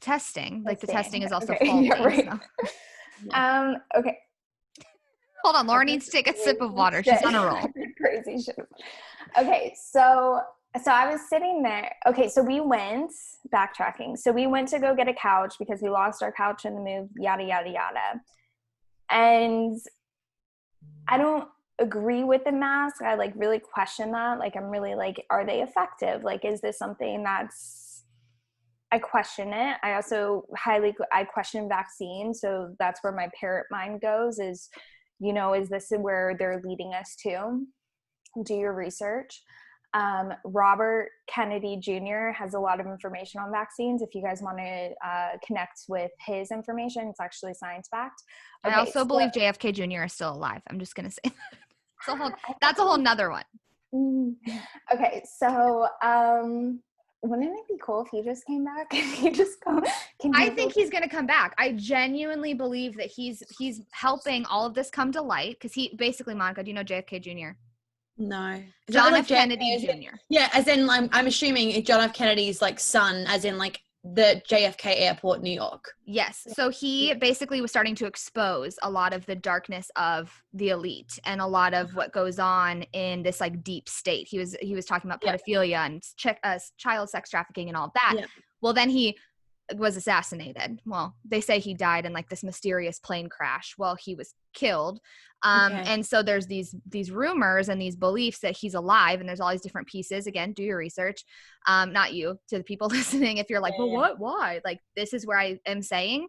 testing. Like the testing is also faulty. Yeah, right. So. Okay. Hold on. Lauren needs to take a sip of water. She's on a roll. Crazy shit. Okay. So I was sitting there. Okay. So we went backtracking. So we went to go get a couch because we lost our couch in the move, yada, yada, yada. And I don't agree with the mask. I like really question that. Like, I'm really like, are they effective? Like, is this something I question it. I also I question vaccines. So that's where my parrot mind goes is, is this where they're leading us to? Do your research. Robert Kennedy Jr. has a lot of information on vaccines. If you guys want to connect with his information, it's actually science-backed. Okay, I also believe JFK Jr. is still alive. I'm just going to say that. That's a whole nother one. Okay, so wouldn't it be cool if he just came back? I think he's going to come back. I genuinely believe that he's helping all of this come to light, because he basically, Monica, do you know JFK Jr.? No. John F. Kennedy Jr. Yeah, as in I'm assuming John F. Kennedy's like son, as in like the JFK airport, New York. Yes. So he basically was starting to expose a lot of the darkness of the elite and a lot of what goes on in this like deep state. He was talking about pedophilia and child sex trafficking and all that. Yeah. Well, then he was assassinated. Well, they say he died in like this mysterious plane crash while he was killed. And so there's these rumors and these beliefs that he's alive, and there's all these different pieces. Again, do your research. Not you, to the people listening. If you're like, well, what, why? Like, this is where I am saying,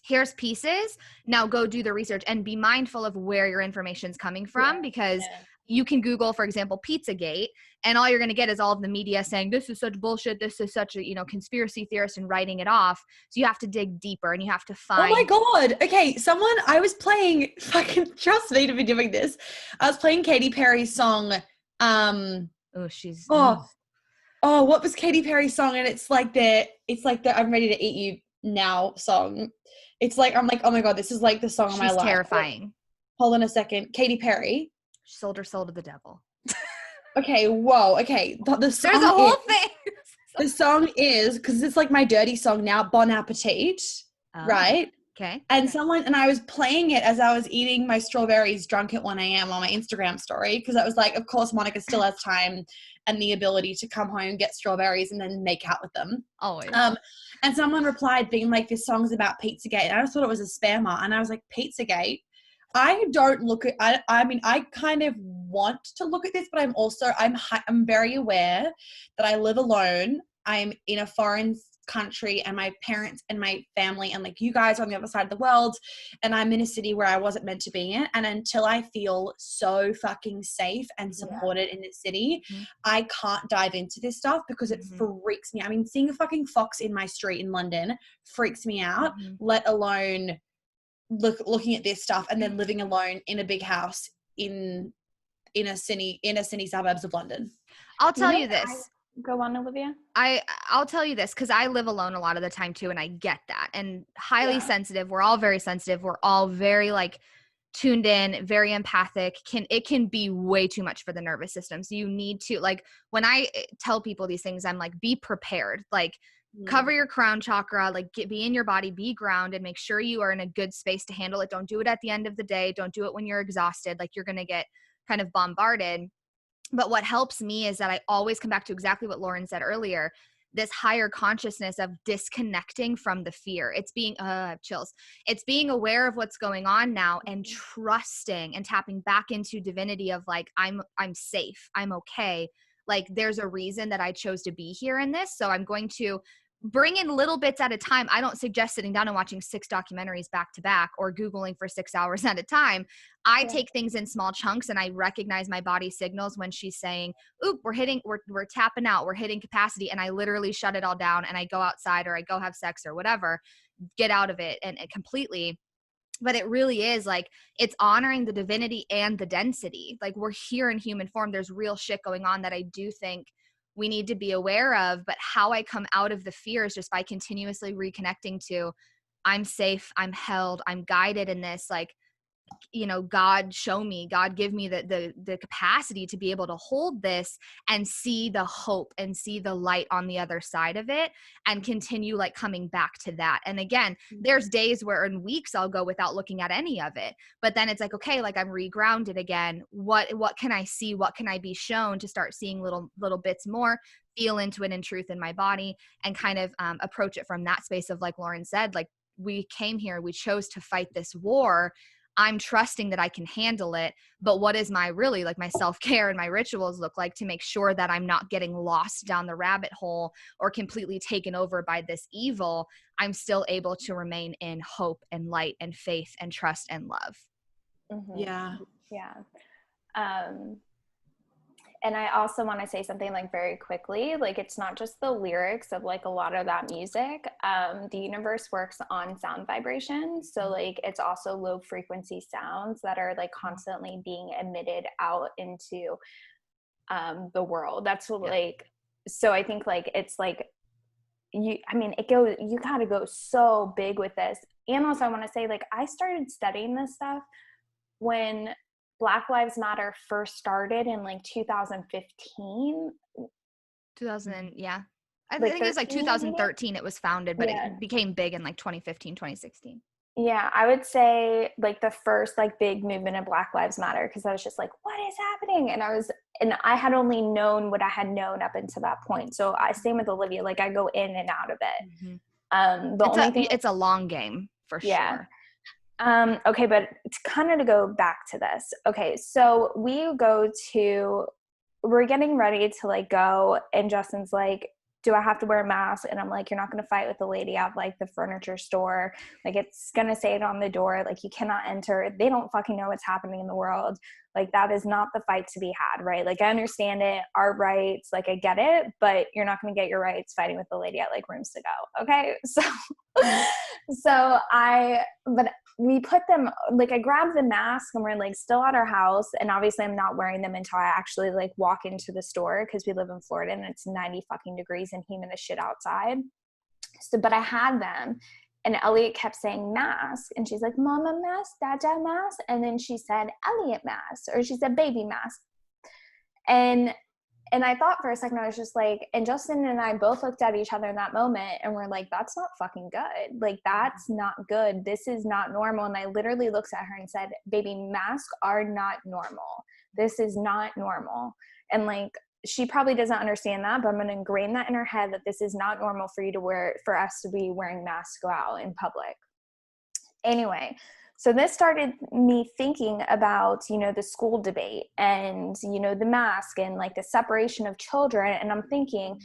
here's pieces. Now go do the research and be mindful of where your information's coming from, because you can Google, for example, Pizzagate, and all you're going to get is all of the media saying this is such bullshit, this is such a, conspiracy theorist, and writing it off. So you have to dig deeper and you have to find. Oh my God. Okay. I was playing, fucking trust me to be doing this. I was playing Katy Perry's song. What was Katy Perry's song? And it's like the I'm ready to eat you now song. It's like, I'm like, oh my God, this is like the song of my life. She's terrifying. Hold on a second. Katy Perry. She sold her soul to the devil. Okay, whoa, okay. There's a whole thing. The song is, because it's like my dirty song now, Bon Appetit, right? Okay. And I was playing it as I was eating my strawberries drunk at 1 a.m. on my Instagram story, because I was like, of course, Monica still has time and the ability to come home and get strawberries and then make out with them. Always. And someone replied being like, this song's about Pizzagate. And I just thought it was a spammer. And I was like, Pizzagate? I don't look at, I mean, I kind of want to look at this, but I'm very aware that I live alone. I'm in a foreign country, and my parents and my family and like you guys are on the other side of the world, and I'm in a city where I wasn't meant to be in. And until I feel so fucking safe and supported in this city, I can't dive into this stuff because it freaks me. I mean, seeing a fucking fox in my street in London freaks me out, let alone looking at this stuff and then living alone in a big house in a city suburbs of London. I'll tell you this. Go on, Olivia. I'll tell you this, because I live alone a lot of the time too, and I get that. And highly sensitive. We're all very sensitive. We're all very like tuned in, very empathic. It can be way too much for the nervous system. So you need to, like, when I tell people these things, I'm like, be prepared. Like, cover your crown chakra, like be in your body, be grounded, make sure you are in a good space to handle it. Don't do it at the end of the day. Don't do it when you're exhausted. Like, you're going to get kind of bombarded. But what helps me is that I always come back to exactly what Lauren said earlier, this higher consciousness of disconnecting from the fear. It's being, I have chills. It's being aware of what's going on now and trusting and tapping back into divinity of like, I'm safe. I'm okay. Like, there's a reason that I chose to be here in this. So I'm going to bring in little bits at a time. I don't suggest sitting down and watching 6 documentaries back to back or Googling for 6 hours at a time. I take things in small chunks, and I recognize my body signals when she's saying, oop, we're tapping out, we're hitting capacity. And I literally shut it all down and I go outside or I go have sex or whatever, get out of it and completely. But it really is like, it's honoring the divinity and the density. Like, we're here in human form. There's real shit going on that I do think we need to be aware of. But how I come out of the fear is just by continuously reconnecting to, I'm safe, I'm held, I'm guided in this. Like, God show me, God give me the capacity to be able to hold this and see the hope and see the light on the other side of it, and continue like coming back to that. And again, there's days where in weeks I'll go without looking at any of it, but then it's like, okay, like I'm regrounded again. What can I see? What can I be shown to start seeing little bits more, feel into it in truth in my body, and kind of approach it from that space of, like Lauren said, like, we came here, we chose to fight this war. I'm trusting that I can handle it, but what is my self-care and my rituals look like to make sure that I'm not getting lost down the rabbit hole or completely taken over by this evil. I'm still able to remain in hope and light and faith and trust and love. Yeah. And I also want to say something like very quickly, like it's not just the lyrics of like a lot of that music. The universe works on sound vibrations. So like it's also low frequency sounds that are like constantly being emitted out into the world. That's what, like, so I think like it's like you gotta go so big with this. And also I want to say, like, I started studying this stuff when Black Lives Matter first started in like 2015. 2000, yeah. I Like think it was like 13 maybe? 2013 it was founded, but it became big in like 2015, 2016. Yeah, I would say like the first like big movement of Black Lives Matter, because I was just like, what is happening? And I had only known what I had known up until that point. So same with Olivia, like I go in and out of it. It's a long game for sure. Okay, but it's kind of to go back to this. Okay, so we're getting ready to like go, and Justin's like, do I have to wear a mask? And I'm like, you're not going to fight with the lady at like the furniture store. Like it's going to say it on the door. Like you cannot enter. They don't fucking know what's happening in the world. Like that is not the fight to be had, right? Like I understand it, our rights, like I get it, but you're not going to get your rights fighting with the lady at like Rooms to Go. Okay. But we put them, like I grabbed the mask and we're like still at our house. And obviously I'm not wearing them until I actually like walk into the store, because we live in Florida and it's 90 fucking degrees and humid as shit outside. So, but I had them, and Elliot kept saying mask. And she's like, Mama mask, Dada mask. And then she said Elliot mask, or she said baby mask. And I thought for a second, I was just like, and Justin and I both looked at each other in that moment and we're like, that's not fucking good. Like, that's not good. This is not normal. And I literally looked at her and said, baby, masks are not normal. This is not normal. And like, she probably doesn't understand that, but I'm going to ingrain that in her head that this is not normal for you to wear, for us to be wearing masks to go out in public. Anyway, so this started me thinking about, you know, the school debate and, you know, the mask and like the separation of children. And I'm thinking,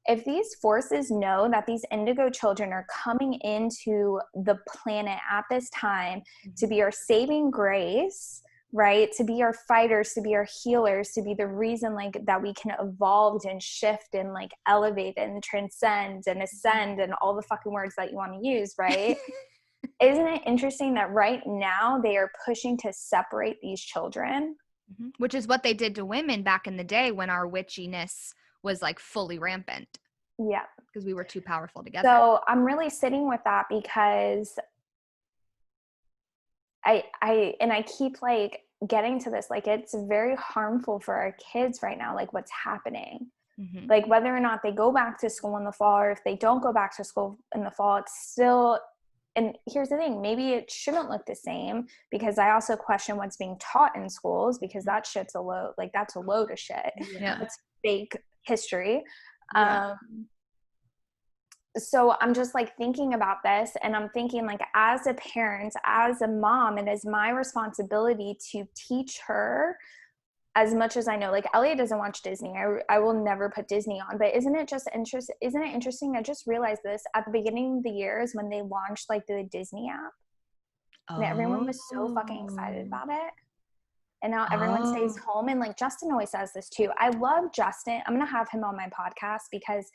if these forces know that these indigo children are coming into the planet at this time to be our saving grace, right? To be our fighters, to be our healers, to be the reason like that we can evolve and shift and like elevate and transcend and ascend and all the fucking words that you want to use, right? Isn't it interesting that right now they are pushing to separate these children? Mm-hmm. Which is what they did to women back in the day when our witchiness was like fully rampant. Yeah. Because we were too powerful together. So I'm really sitting with that because I keep like getting to this, like it's very harmful for our kids right now, like what's happening. Mm-hmm. Like whether or not they go back to school in the fall, or if they don't go back to school in the fall, it's still. And here's the thing, maybe it shouldn't look the same, because I also question what's being taught in schools, because that shit's that's a load of shit. Yeah. It's fake history. Yeah. So I'm just like thinking about this, and I'm thinking like as a parent, as a mom, it is my responsibility to teach her as much as I know. Like Elliot doesn't watch Disney. I will never put Disney on, but isn't it interesting? I just realized this at the beginning of the years when they launched like the Disney app, and everyone was so fucking excited about it. And now everyone stays home, and like Justin always says this too. I love Justin. I'm going to have him on my podcast because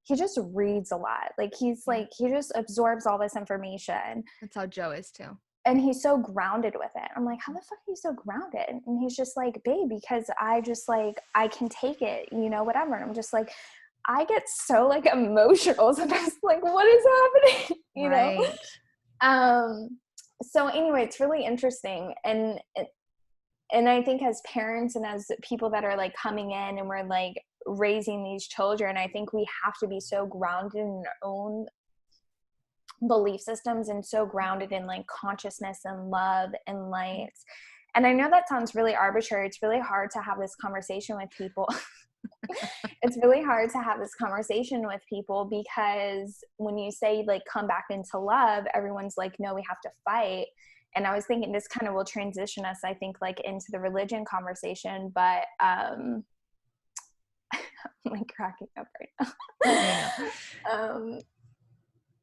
he just reads a lot. Like he's like, he just absorbs all this information. That's how Joe is too. And he's so grounded with it. I'm like, how the fuck are you so grounded? And he's just like, babe, because I just like, I can take it, you know, whatever. And I'm just like, I get so like emotional sometimes, like, what is happening? You know? So anyway, it's really interesting. And I think as parents and as people that are like coming in and we're like raising these children, I think we have to be so grounded in our own belief systems and so grounded in like consciousness and love and light. And I know that sounds really arbitrary. It's really hard to have this conversation with people. It's really hard to have this conversation with people because when you say like come back into love, everyone's like, no, we have to fight. And I was thinking this kind of will transition us, I think, like into the religion conversation, but I'm like cracking up right now.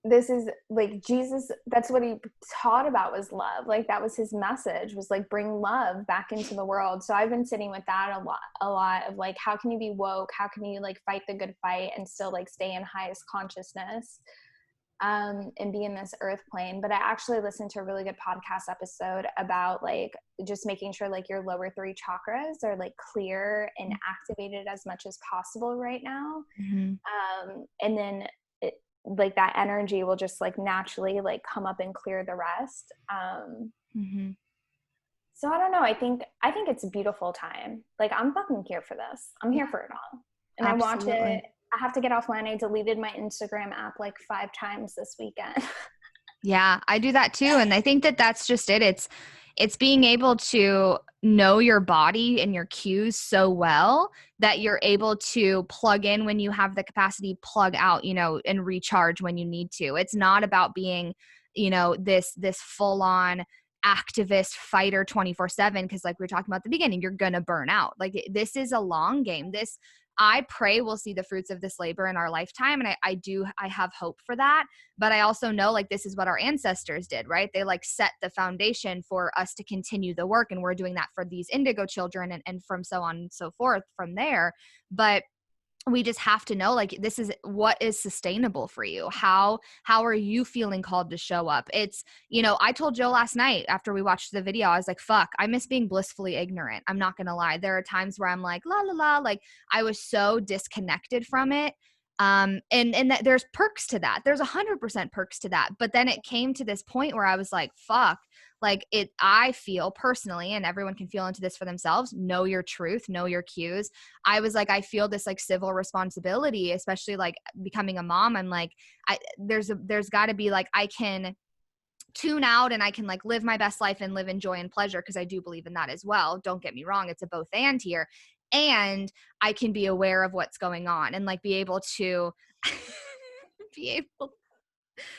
this is like Jesus, that's what he taught about, was love. Like that was his message, was like bring love back into the world. So I've been sitting with that a lot of like, how can you be woke? How can you like fight the good fight and still like stay in highest consciousness and be in this earth plane? But I actually listened to a really good podcast episode about like just making sure like your lower 3 chakras are like clear and activated as much as possible right now. And then like that energy will just like naturally like come up and clear the rest. So I don't know. I think it's a beautiful time. Like I'm fucking here for this. I'm here for it all. And absolutely. I watch it. I have to get offline. I deleted my Instagram app like 5 times this weekend. Yeah, I do that too. And I think that that's just it. It's being able to know your body and your cues so well that you're able to plug in when you have the capacity, plug out, you know, and recharge when you need to. It's not about being, you know, this full on activist fighter 24/7. Cause like we were talking about at the beginning, you're going to burn out. Like this is a long game. I pray we'll see the fruits of this labor in our lifetime. And I have hope for that. But I also know like this is what our ancestors did, right? They like set the foundation for us to continue the work. And we're doing that for these indigo children and from so on and so forth from there. But we just have to know like this is what is sustainable for you. How are you feeling called to show up? It's, you know, I told Joe last night after we watched the video, I was like, fuck, I miss being blissfully ignorant. I'm not gonna lie. There are times where I'm like, la la la, like I was so disconnected from it. And that there's perks to that. There's 100% perks to that. But then it came to this point where I was like, fuck, like I feel personally, and everyone can feel into this for themselves, know your truth, know your cues. I was like, I feel this like civil responsibility, especially like becoming a mom. I'm like, there's gotta be like, I can tune out and I can like live my best life and live in joy and pleasure. Cause I do believe in that as well. Don't get me wrong. It's a both and here. And I can be aware of what's going on and like be able to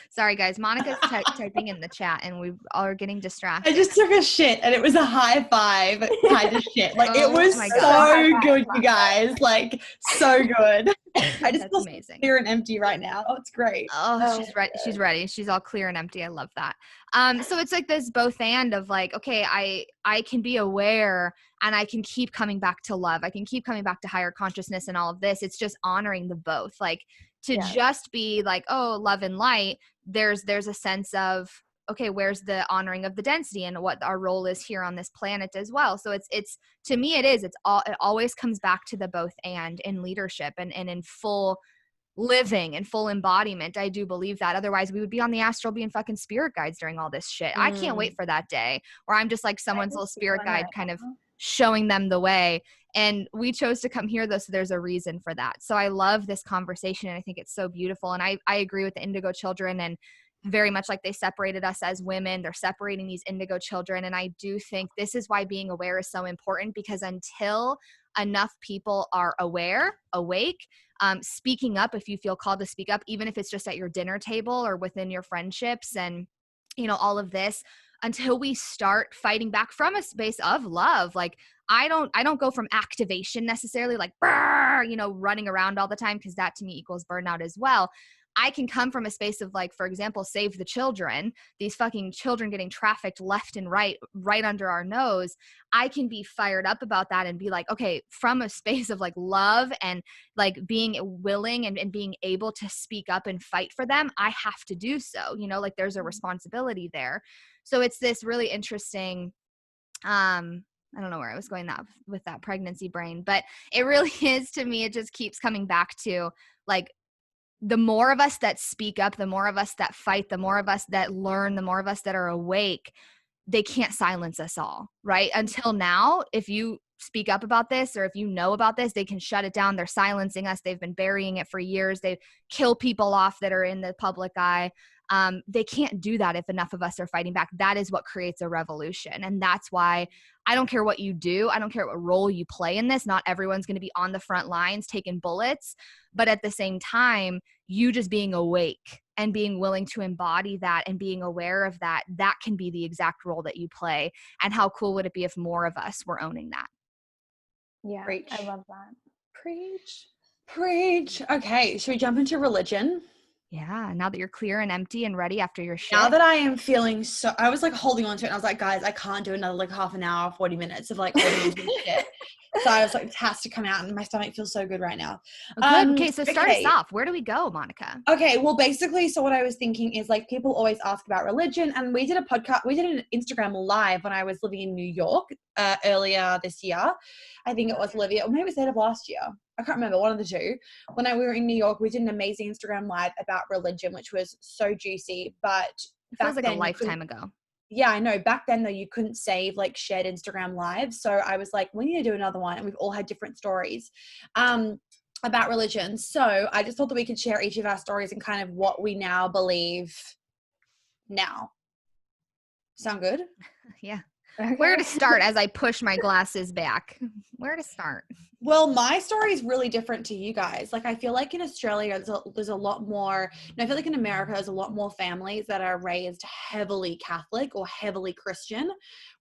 sorry guys, Monica's typing in the chat and we all are getting distracted. I just took a shit and it was a high five kind of shit. Like it was so good, you guys. Like so good. I just feel amazing. Clear and empty right now. Oh, it's great. Oh, she's ready. She's ready. She's all clear and empty. I love that. So it's like this both and of like, okay, I can be aware and I can keep coming back to love. I can keep coming back to higher consciousness and all of this. It's just honoring the both. Like to just be like, oh, love and light. There's a sense of, okay, where's the honoring of the density and what our role is here on this planet as well. So it's to me, it always comes back to the both and in leadership and in full living and full embodiment. I do believe that. Otherwise we would be on the astral being fucking spirit guides during all this shit. I can't wait for that day where I'm just like someone's little spirit guide kind of showing them the way. And we chose to come here though, so there's a reason for that. So I love this conversation and I think it's so beautiful. And I agree with the indigo children and very much like they separated us as women, they're separating these indigo children. And I do think this is why being aware is so important, because until enough people are awake, speaking up if you feel called to speak up, even if it's just at your dinner table or within your friendships and, you know, all of this, until we start fighting back from a space of love. Like I don't go from activation necessarily, like, you know, running around all the time, because that to me equals burnout as well. I can come from a space of like, for example, save the children, these fucking children getting trafficked left and right under our nose. I can be fired up about that and be like, okay, from a space of like love and like being willing and being able to speak up and fight for them, I have to do so, you know, like there's a responsibility there. So it's this really interesting, I don't know where I was going with that pregnancy brain, but it really is, to me, it just keeps coming back to like, the more of us that speak up, the more of us that fight, the more of us that learn, the more of us that are awake, they can't silence us all, right? Until now, if you speak up about this or if you know about this, they can shut it down. They're silencing us. They've been burying it for years. They kill people off that are in the public eye. They can't do that if enough of us are fighting back. That is what creates a revolution. And that's why I don't care what you do. I don't care what role you play in this. Not everyone's going to be on the front lines taking bullets. But at the same time, you just being awake and being willing to embody that and being aware of that, that can be the exact role that you play. And how cool would it be if more of us were owning that? Yeah, Preach. I love that. Preach. Okay, should we jump into religion? Yeah, now that you're clear and empty and ready after your shit. Now that I am feeling I was like holding on to it and I was like, guys, I can't do another like half an hour, 40 minutes of like holding on to this shit. So I was like, it has to come out and my stomach feels so good right now. Good. Okay, so start us off. Where do we go, Monica? Okay, well, basically, so what I was thinking is like people always ask about religion, and we did an Instagram live when I was living in New York earlier this year. I think it was Olivia, or maybe it was the end of last year. I can't remember, one of the two. When we were in New York, we did an amazing Instagram live about religion, which was so juicy. But it feels like a lifetime ago. Yeah, I know. Back then, though, you couldn't save like shared Instagram lives. So I was like, we need to do another one, and we've all had different stories. About religion. So I just thought that we could share each of our stories and kind of what we now believe now. Sound good? Yeah. Okay. Where to start as I push my glasses back? Where to start? Well, my story is really different to you guys. Like, I feel like in Australia, there's a lot more, and I feel like in America, there's a lot more families that are raised heavily Catholic or heavily Christian.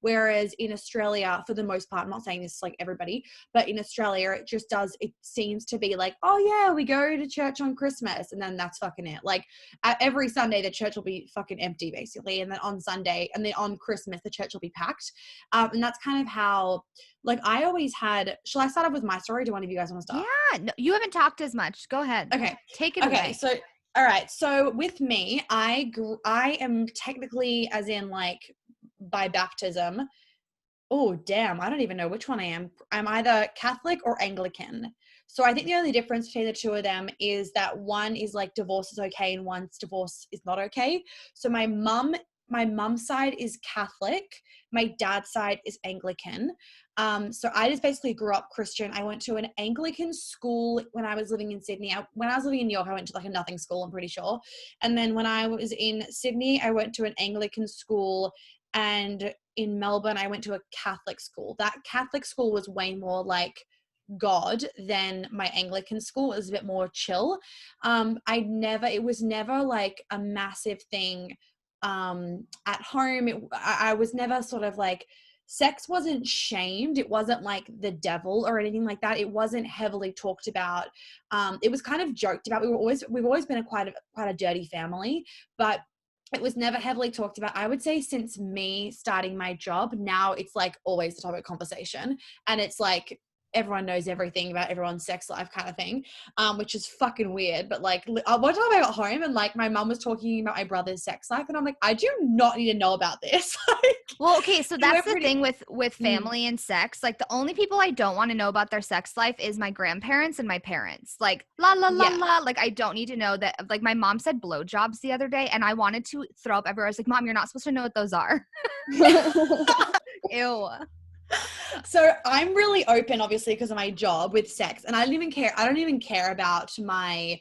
Whereas in Australia, for the most part, I'm not saying this like everybody, but in Australia, it seems to be like, oh yeah, we go to church on Christmas. And then that's fucking it. Like every Sunday, the church will be fucking empty basically. And then on Sunday, and then on Christmas, the church will be packed. And that's kind of how, like, I always had, shall I start off with my story? Do one of you guys want to start? Yeah, no, you haven't talked as much. Go ahead. Okay. Take it away. So, all right. So with me, I am technically, as in like by baptism. Oh, damn. I don't even know which one I am. I'm either Catholic or Anglican. So I think the only difference between the two of them is that one is like divorce is okay and one's divorce is not okay. So my mum's side is Catholic. My dad's side is Anglican. So I just basically grew up Christian. I went to an Anglican school when I was living in Sydney. When I was living in New York, I went to like a nothing school, I'm pretty sure. And then when I was in Sydney, I went to an Anglican school. And in Melbourne, I went to a Catholic school. That Catholic school was way more like God than my Anglican school. It was a bit more chill. It was never like a massive thing at home. I was never sort of like, sex wasn't shamed. It wasn't like the devil or anything like that. It wasn't heavily talked about. It was kind of joked about. We've always been quite a dirty family, but it was never heavily talked about. I would say since me starting my job, now it's like always the topic of conversation. And it's like everyone knows everything about everyone's sex life kind of thing, which is fucking weird. But like one time I got home and like my mum was talking about my brother's sex life and I'm like, I do not need to know about this. Well, okay, so that's the thing with family and sex. Like the only people I don't want to know about their sex life is my grandparents and my parents. Like la la la la. Like I don't need to know that. Like my mom said blowjobs the other day and I wanted to throw up everywhere. I was like, Mom, you're not supposed to know what those are. Ew. So I'm really open, obviously, because of my job with sex, and I don't even care about my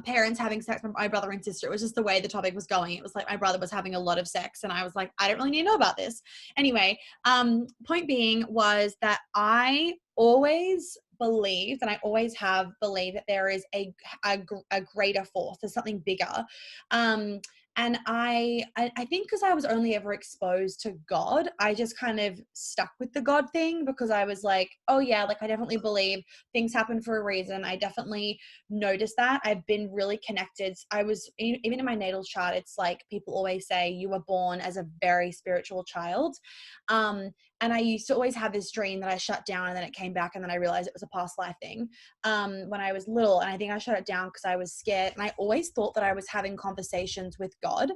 parents having sex with my brother and sister. It was just the way the topic was going. It was like my brother was having a lot of sex, and I was like, I don't really need to know about this. Anyway, point being was that I always believed, and I always have believed that there is a greater force. There's something bigger. And I think because I was only ever exposed to God, I just kind of stuck with the God thing because I was like, oh yeah, like I definitely believe things happen for a reason. I definitely noticed that. I've been really connected. Even in my natal chart, it's like people always say you were born as a very spiritual child. And I used to always have this dream that I shut down and then it came back and then I realized it was a past life thing when I was little. And I think I shut it down because I was scared. And I always thought that I was having conversations with God.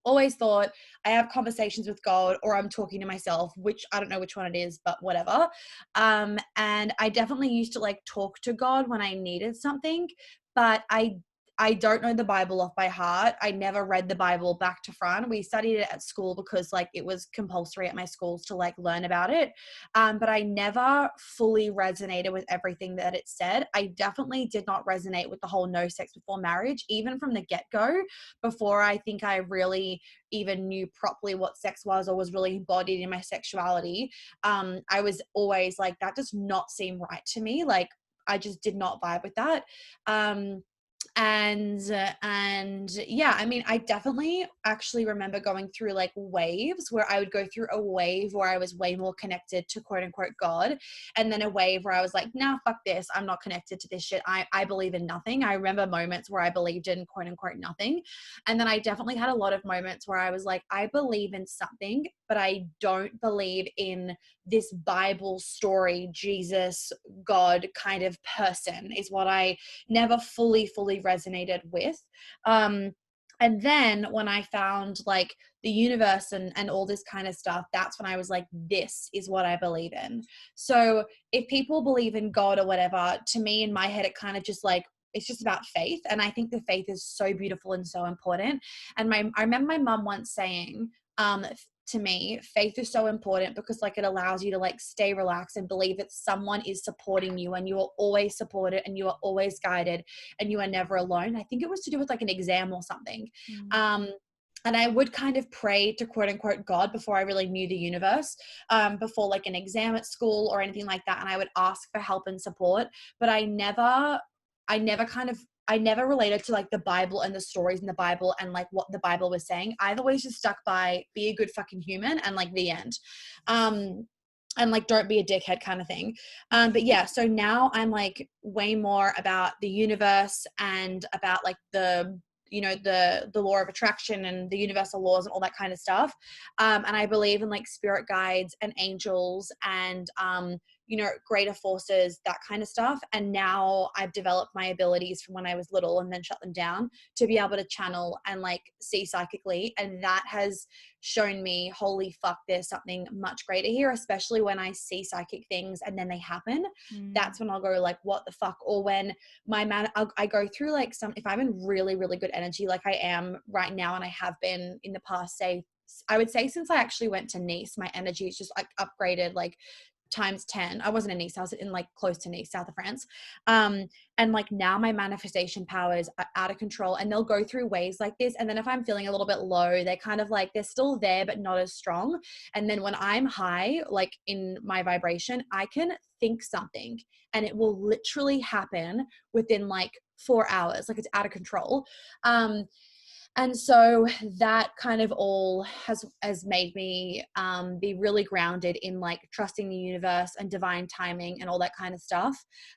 Always thought I have conversations with God or I'm talking to myself, which I don't know which one it is, but whatever. And I definitely used to like talk to God when I needed something, but I don't know the Bible off by heart. I never read the Bible back to front. We studied it at school because like it was compulsory at my schools to like learn about it. But I never fully resonated with everything that it said. I definitely did not resonate with the whole no sex before marriage, even from the get-go, before I think I really even knew properly what sex was or was really embodied in my sexuality. I was always like, that does not seem right to me. Like I just did not vibe with that. And yeah, I mean, I definitely actually remember going through like waves where I would go through a wave where I was way more connected to quote unquote God, and then a wave where I was like, nah, fuck this, I'm not connected to this shit, I believe in nothing. I remember moments where I believed in quote unquote nothing, and then I definitely had a lot of moments where I was like, I believe in something, but I don't believe in this Bible story, Jesus, God kind of person, is what I never fully resonated with. And then when I found like the universe and all this kind of stuff, that's when I was like, this is what I believe in. So if people believe in God or whatever, to me in my head, it kind of just like, it's just about faith. And I think the faith is so beautiful and so important. And I remember my mum once saying, to me, faith is so important because like it allows you to like stay relaxed and believe that someone is supporting you, and you are always supported and you are always guided and you are never alone. I think it was to do with like an exam or something. And I would kind of pray to quote unquote God before I really knew the universe, before like an exam at school or anything like that. And I would ask for help and support, but I never related to like the Bible and the stories in the Bible and like what the Bible was saying. I've always just stuck by be a good fucking human and like the end. And like don't be a dickhead kind of thing. But yeah, so now I'm like way more about the universe and about like the law of attraction and the universal laws and all that kind of stuff. And I believe in like spirit guides and angels and greater forces, that kind of stuff. And now I've developed my abilities from when I was little and then shut them down to be able to channel and like see psychically. And that has shown me, holy fuck, there's something much greater here, especially when I see psychic things and then they happen. That's when I'll go like, what the fuck? Or when I go through like if I'm in really, really good energy, like I am right now, and I have been in the past, I would say since I actually went to Nice, my energy is just like upgraded like times 10. I wasn't in Nice, I was in like close to Nice, south of France. And like now my manifestation powers are out of control, and they'll go through waves like this. And then if I'm feeling a little bit low, they're kind of like, they're still there, but not as strong. And then when I'm high, like in my vibration, I can think something and it will literally happen within like 4 hours. Like it's out of control. And so that kind of all has made me be really grounded in like trusting the universe and divine timing and all that kind of stuff.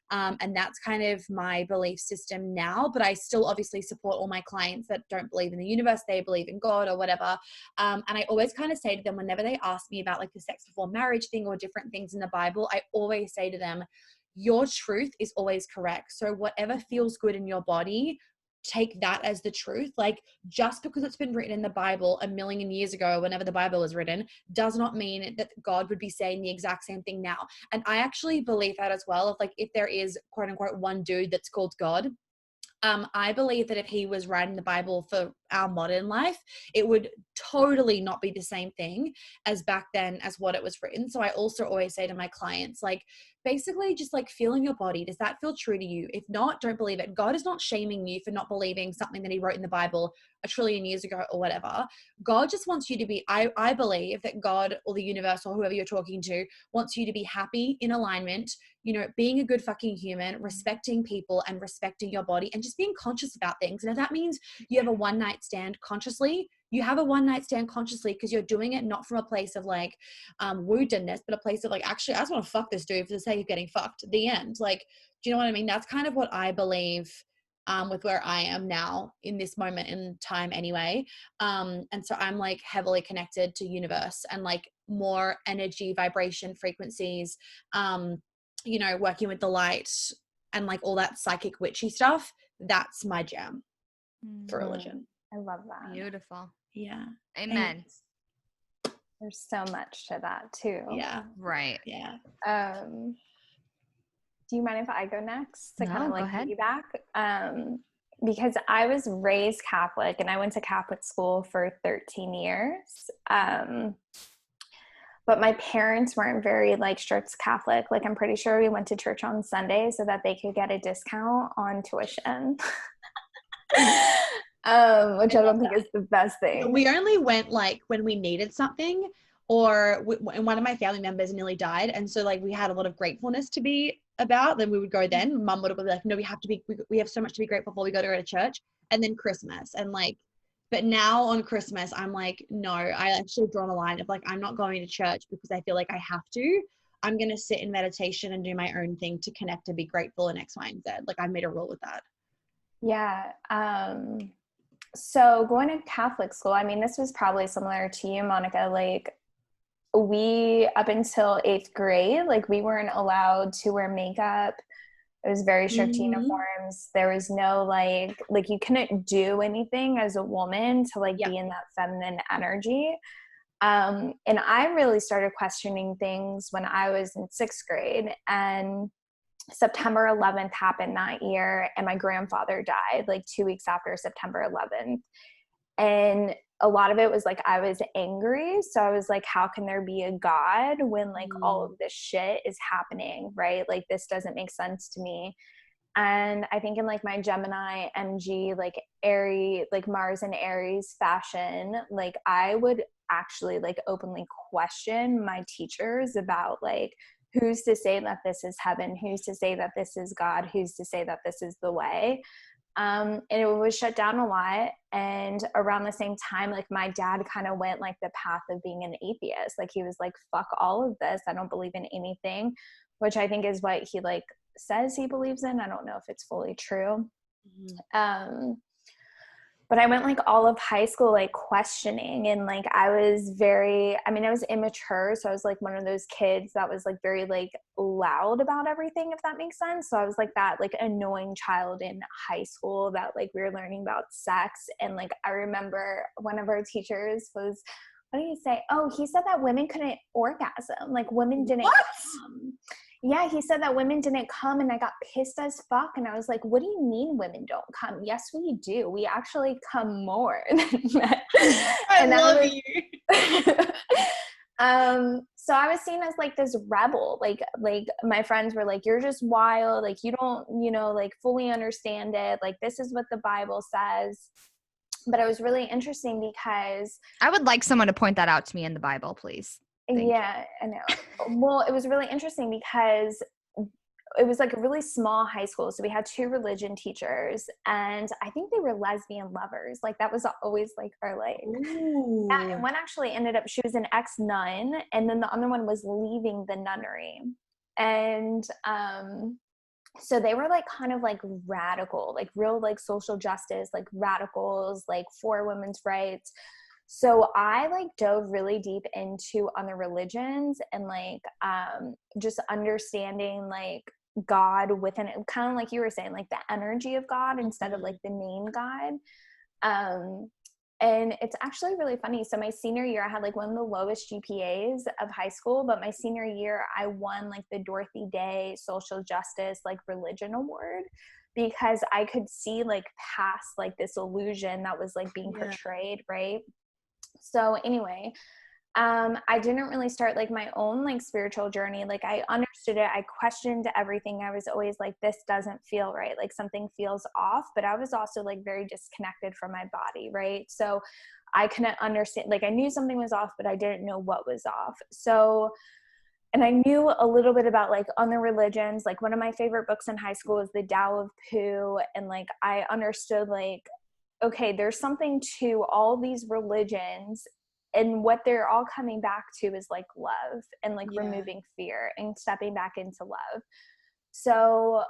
And that's kind of my belief system now. But I still obviously support all my clients that don't believe in the universe. They believe in God or whatever. And I always kind of say to them, whenever they ask me about like the sex before marriage thing or different things in the Bible, I always say to them, your truth is always correct. So whatever feels good in your body, take that as the truth. Like just because it's been written in the Bible a million years ago, whenever the Bible was written, does not mean that God would be saying the exact same thing now. And I actually believe that as well. Of like, if there is quote unquote one dude that's called God, I believe that if he was writing the Bible for our modern life, it would totally not be the same thing as back then as what it was written. So I also always say to my clients, like, basically just like feel in your body. Does that feel true to you? If not, don't believe it. God is not shaming you for not believing something that he wrote in the Bible a trillion years ago or whatever. God just wants you to be, I believe that God or the universe or whoever you're talking to wants you to be happy, in alignment, being a good fucking human, respecting people and respecting your body and just being conscious about things. And if that means you have a one night stand consciously, you have a one night stand consciously because you're doing it not from a place of like woundedness, but a place of like, actually, I just want to fuck this dude for the sake of getting fucked. The end. Like, do you know what I mean? That's kind of what I believe with where I am now in this moment in time anyway. And so I'm like heavily connected to universe and like more energy, vibration, frequencies, working with the light and like all that psychic witchy stuff. That's my jam for religion. I love that. Beautiful. Yeah. Amen. There's so much to that too. Yeah. Right. Yeah. Do you mind if I go next to kind of like piggyback? Because I was raised Catholic and I went to Catholic school for 13 years. But my parents weren't very like strict Catholic. Like I'm pretty sure we went to church on Sunday so that they could get a discount on tuition. Which I don't think is the best thing. We only went like when we needed something, or when one of my family members nearly died, and so like we had a lot of gratefulness to be about, then we would go then. Mum would have been like, no, we have so much to be grateful for. We got to go to church. And then Christmas. And like, but now on Christmas, I'm like, no, I actually drawn a line of like, I'm not going to church because I feel like I have to. I'm going to sit in meditation and do my own thing to connect and be grateful and X, Y, and Z. Like I made a rule with that. Yeah. So going to Catholic school, I mean, this was probably similar to you, Monica. Like we, up until 8th grade, like we weren't allowed to wear makeup. It was very strict uniforms. There was no like you couldn't do anything as a woman to like be in that feminine energy. And I really started questioning things when I was in 6th grade, and September 11th happened that year, and my grandfather died like 2 weeks after September 11th. And a lot of it was like I was angry. So I was like, how can there be a God when like all of this shit is happening, right? Like this doesn't make sense to me. And I think in like my Gemini MG, like Aries, like Mars and Aries fashion, like I would actually like openly question my teachers about like, who's to say that this is heaven? Who's to say that this is God? Who's to say that this is the way? And it was shut down a lot. And around the same time, like my dad kind of went like the path of being an atheist. Like he was like, fuck all of this. I don't believe in anything, which I think is what he like says he believes in. I don't know if it's fully true. But I went like all of high school, like questioning, and like I was immature. So I was like one of those kids that was like very like loud about everything, if that makes sense. So I was like that like annoying child in high school that like we were learning about sex. And like, I remember one of our teachers was, what did he say? Oh, he said that women couldn't orgasm. Like women didn't come. Yeah, he said that women didn't come, and I got pissed as fuck. And I was like, what do you mean women don't come? Yes, we do. We actually come more than men. I love you. So I was seen as like this rebel. Like my friends were like, you're just wild. Like you don't, like fully understand it. Like this is what the Bible says. But it was really interesting because I would like someone to point that out to me in the Bible, please. Thank you. I know. Well, it was really interesting because it was like a really small high school. So we had 2 religion teachers, and I think they were lesbian lovers. Like that was always like our like, yeah, and one actually ended up, she was an ex-nun, and then the other one was leaving the nunnery. And, so they were like kind of like radical, like real like social justice, like radicals, like for women's rights. So I like dove really deep into other religions and like just understanding like God within it, kind of like you were saying, like the energy of God instead of like the name God. And it's actually really funny. So my senior year, I had like one of the lowest GPAs of high school, but my senior year, I won like the Dorothy Day Social Justice like Religion Award, because I could see like past like this illusion that was like being portrayed, right? So anyway, I didn't really start like my own like spiritual journey. Like I understood it. I questioned everything. I was always like, this doesn't feel right. Like something feels off, but I was also like very disconnected from my body. Right. So I couldn't understand, like I knew something was off, but I didn't know what was off. So, and I knew a little bit about like other religions. Like one of my favorite books in high school was The Tao of Pooh. And like, I understood like, okay, there's something to all these religions, and what they're all coming back to is like love and like removing fear and stepping back into love. So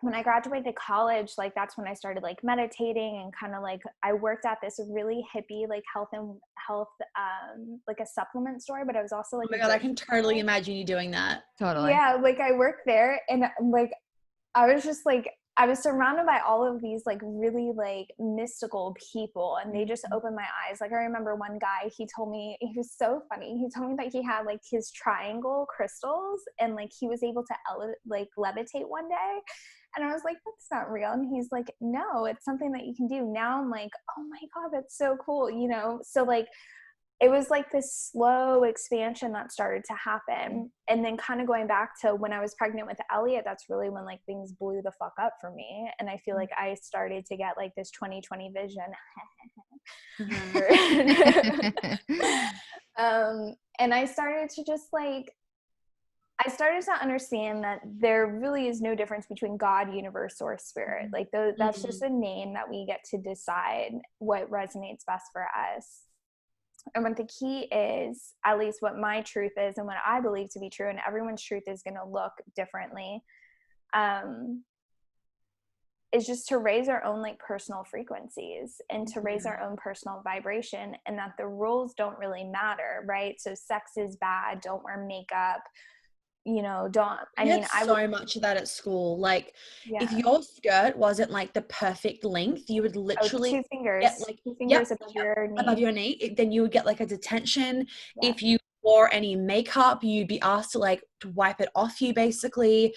when I graduated college, like that's when I started like meditating, and kind of like I worked at this really hippie like health like a supplement store, but I was also like, oh my God, I can totally imagine you doing that. Totally. Yeah, like I worked there, and like I was just like, I was surrounded by all of these like really like mystical people, and they just opened my eyes. Like I remember one guy, he told me, he was so funny. He told me that he had like his triangle crystals, and like he was able to like levitate one day. And I was like, that's not real. And he's like, no, it's something that you can do. Now I'm like, oh my God, that's so cool. So like, it was like this slow expansion that started to happen. And then kind of going back to when I was pregnant with Elliot, that's really when like things blew the fuck up for me. And I feel like I started to get like this 2020 vision. And I started to just like, I started to understand that there really is no difference between God, universe, or spirit. Like that's just a name that we get to decide what resonates best for us. And what the key is, at least what my truth is and what I believe to be true, and everyone's truth is going to look differently, is just to raise our own like personal frequencies and to raise our own personal vibration, and that the rules don't really matter, right? So sex is bad, don't wear makeup, you know, so much of that at school. Like if your skirt wasn't like the perfect length, you would literally 2 fingers, get like 2 fingers above your knee. Then you would get like a detention. If you wore any makeup, you'd be asked to wipe it off you, basically.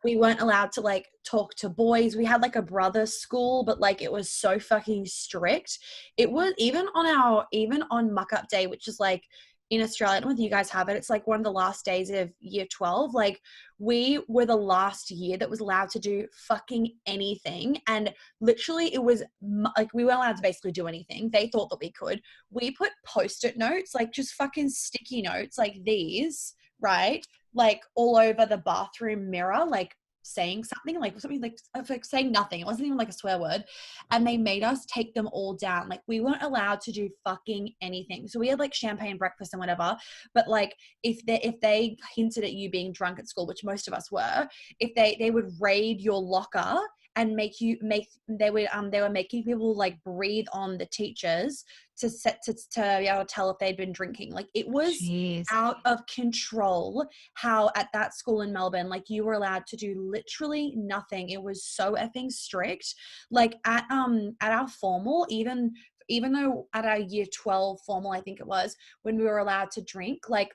We weren't allowed to like talk to boys. We had like a brother school, but like it was so fucking strict. It was even on muck up day, which is like in Australia, I don't know if you guys have it, it's like one of the last days of year 12. Like we were the last year that was allowed to do fucking anything. And literally it was like, we weren't allowed to basically do anything. They thought that we could. We put Post-it notes, like just fucking sticky notes like these, right? Like all over the bathroom mirror, like saying something like saying nothing. It wasn't even like a swear word. And they made us take them all down. Like we weren't allowed to do fucking anything. So we had like champagne breakfast and whatever. But like if they hinted at you being drunk at school, which most of us were, if they would raid your locker and they were making people like breathe on the teachers to be able to tell if they'd been drinking. Like it was out of control how at that school in Melbourne, like you were allowed to do literally nothing. It was so effing strict. Like at our formal, even though at our year 12 formal, I think it was, when we were allowed to drink, like,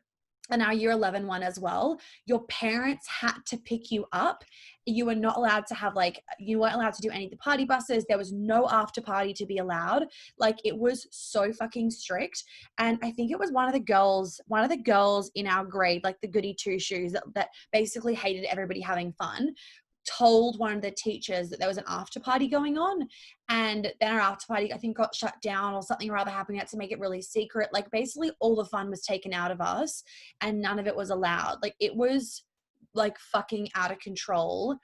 and our year 11 one as well, your parents had to pick you up. You were not allowed to have you weren't allowed to do any of the party buses. There was no after party to be allowed. Like it was so fucking strict. And I think it was one of the girls in our grade, like the goody two shoes that basically hated everybody having fun, told one of the teachers that there was an after party going on, and then our after party I think got shut down or something rather happened to make it really secret. Like basically all the fun was taken out of us and none of it was allowed. Like it was like fucking out of control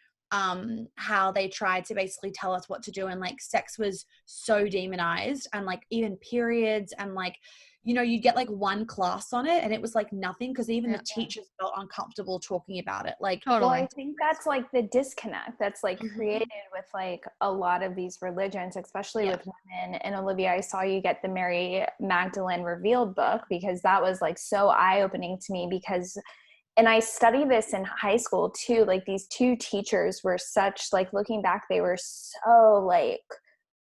how they tried to basically tell us what to do, and like sex was so demonized, and like even periods, and like, you know, you'd get like one class on it and it was like nothing because even the teachers felt uncomfortable talking about it. Like totally. Well, I think that's like the disconnect that's like created with like a lot of these religions, especially with women. And Olivia, I saw you get the Mary Magdalene Revealed book, because that was like so eye-opening to me, because and I studied this in high school too. Like these two teachers were such, like looking back, they were so like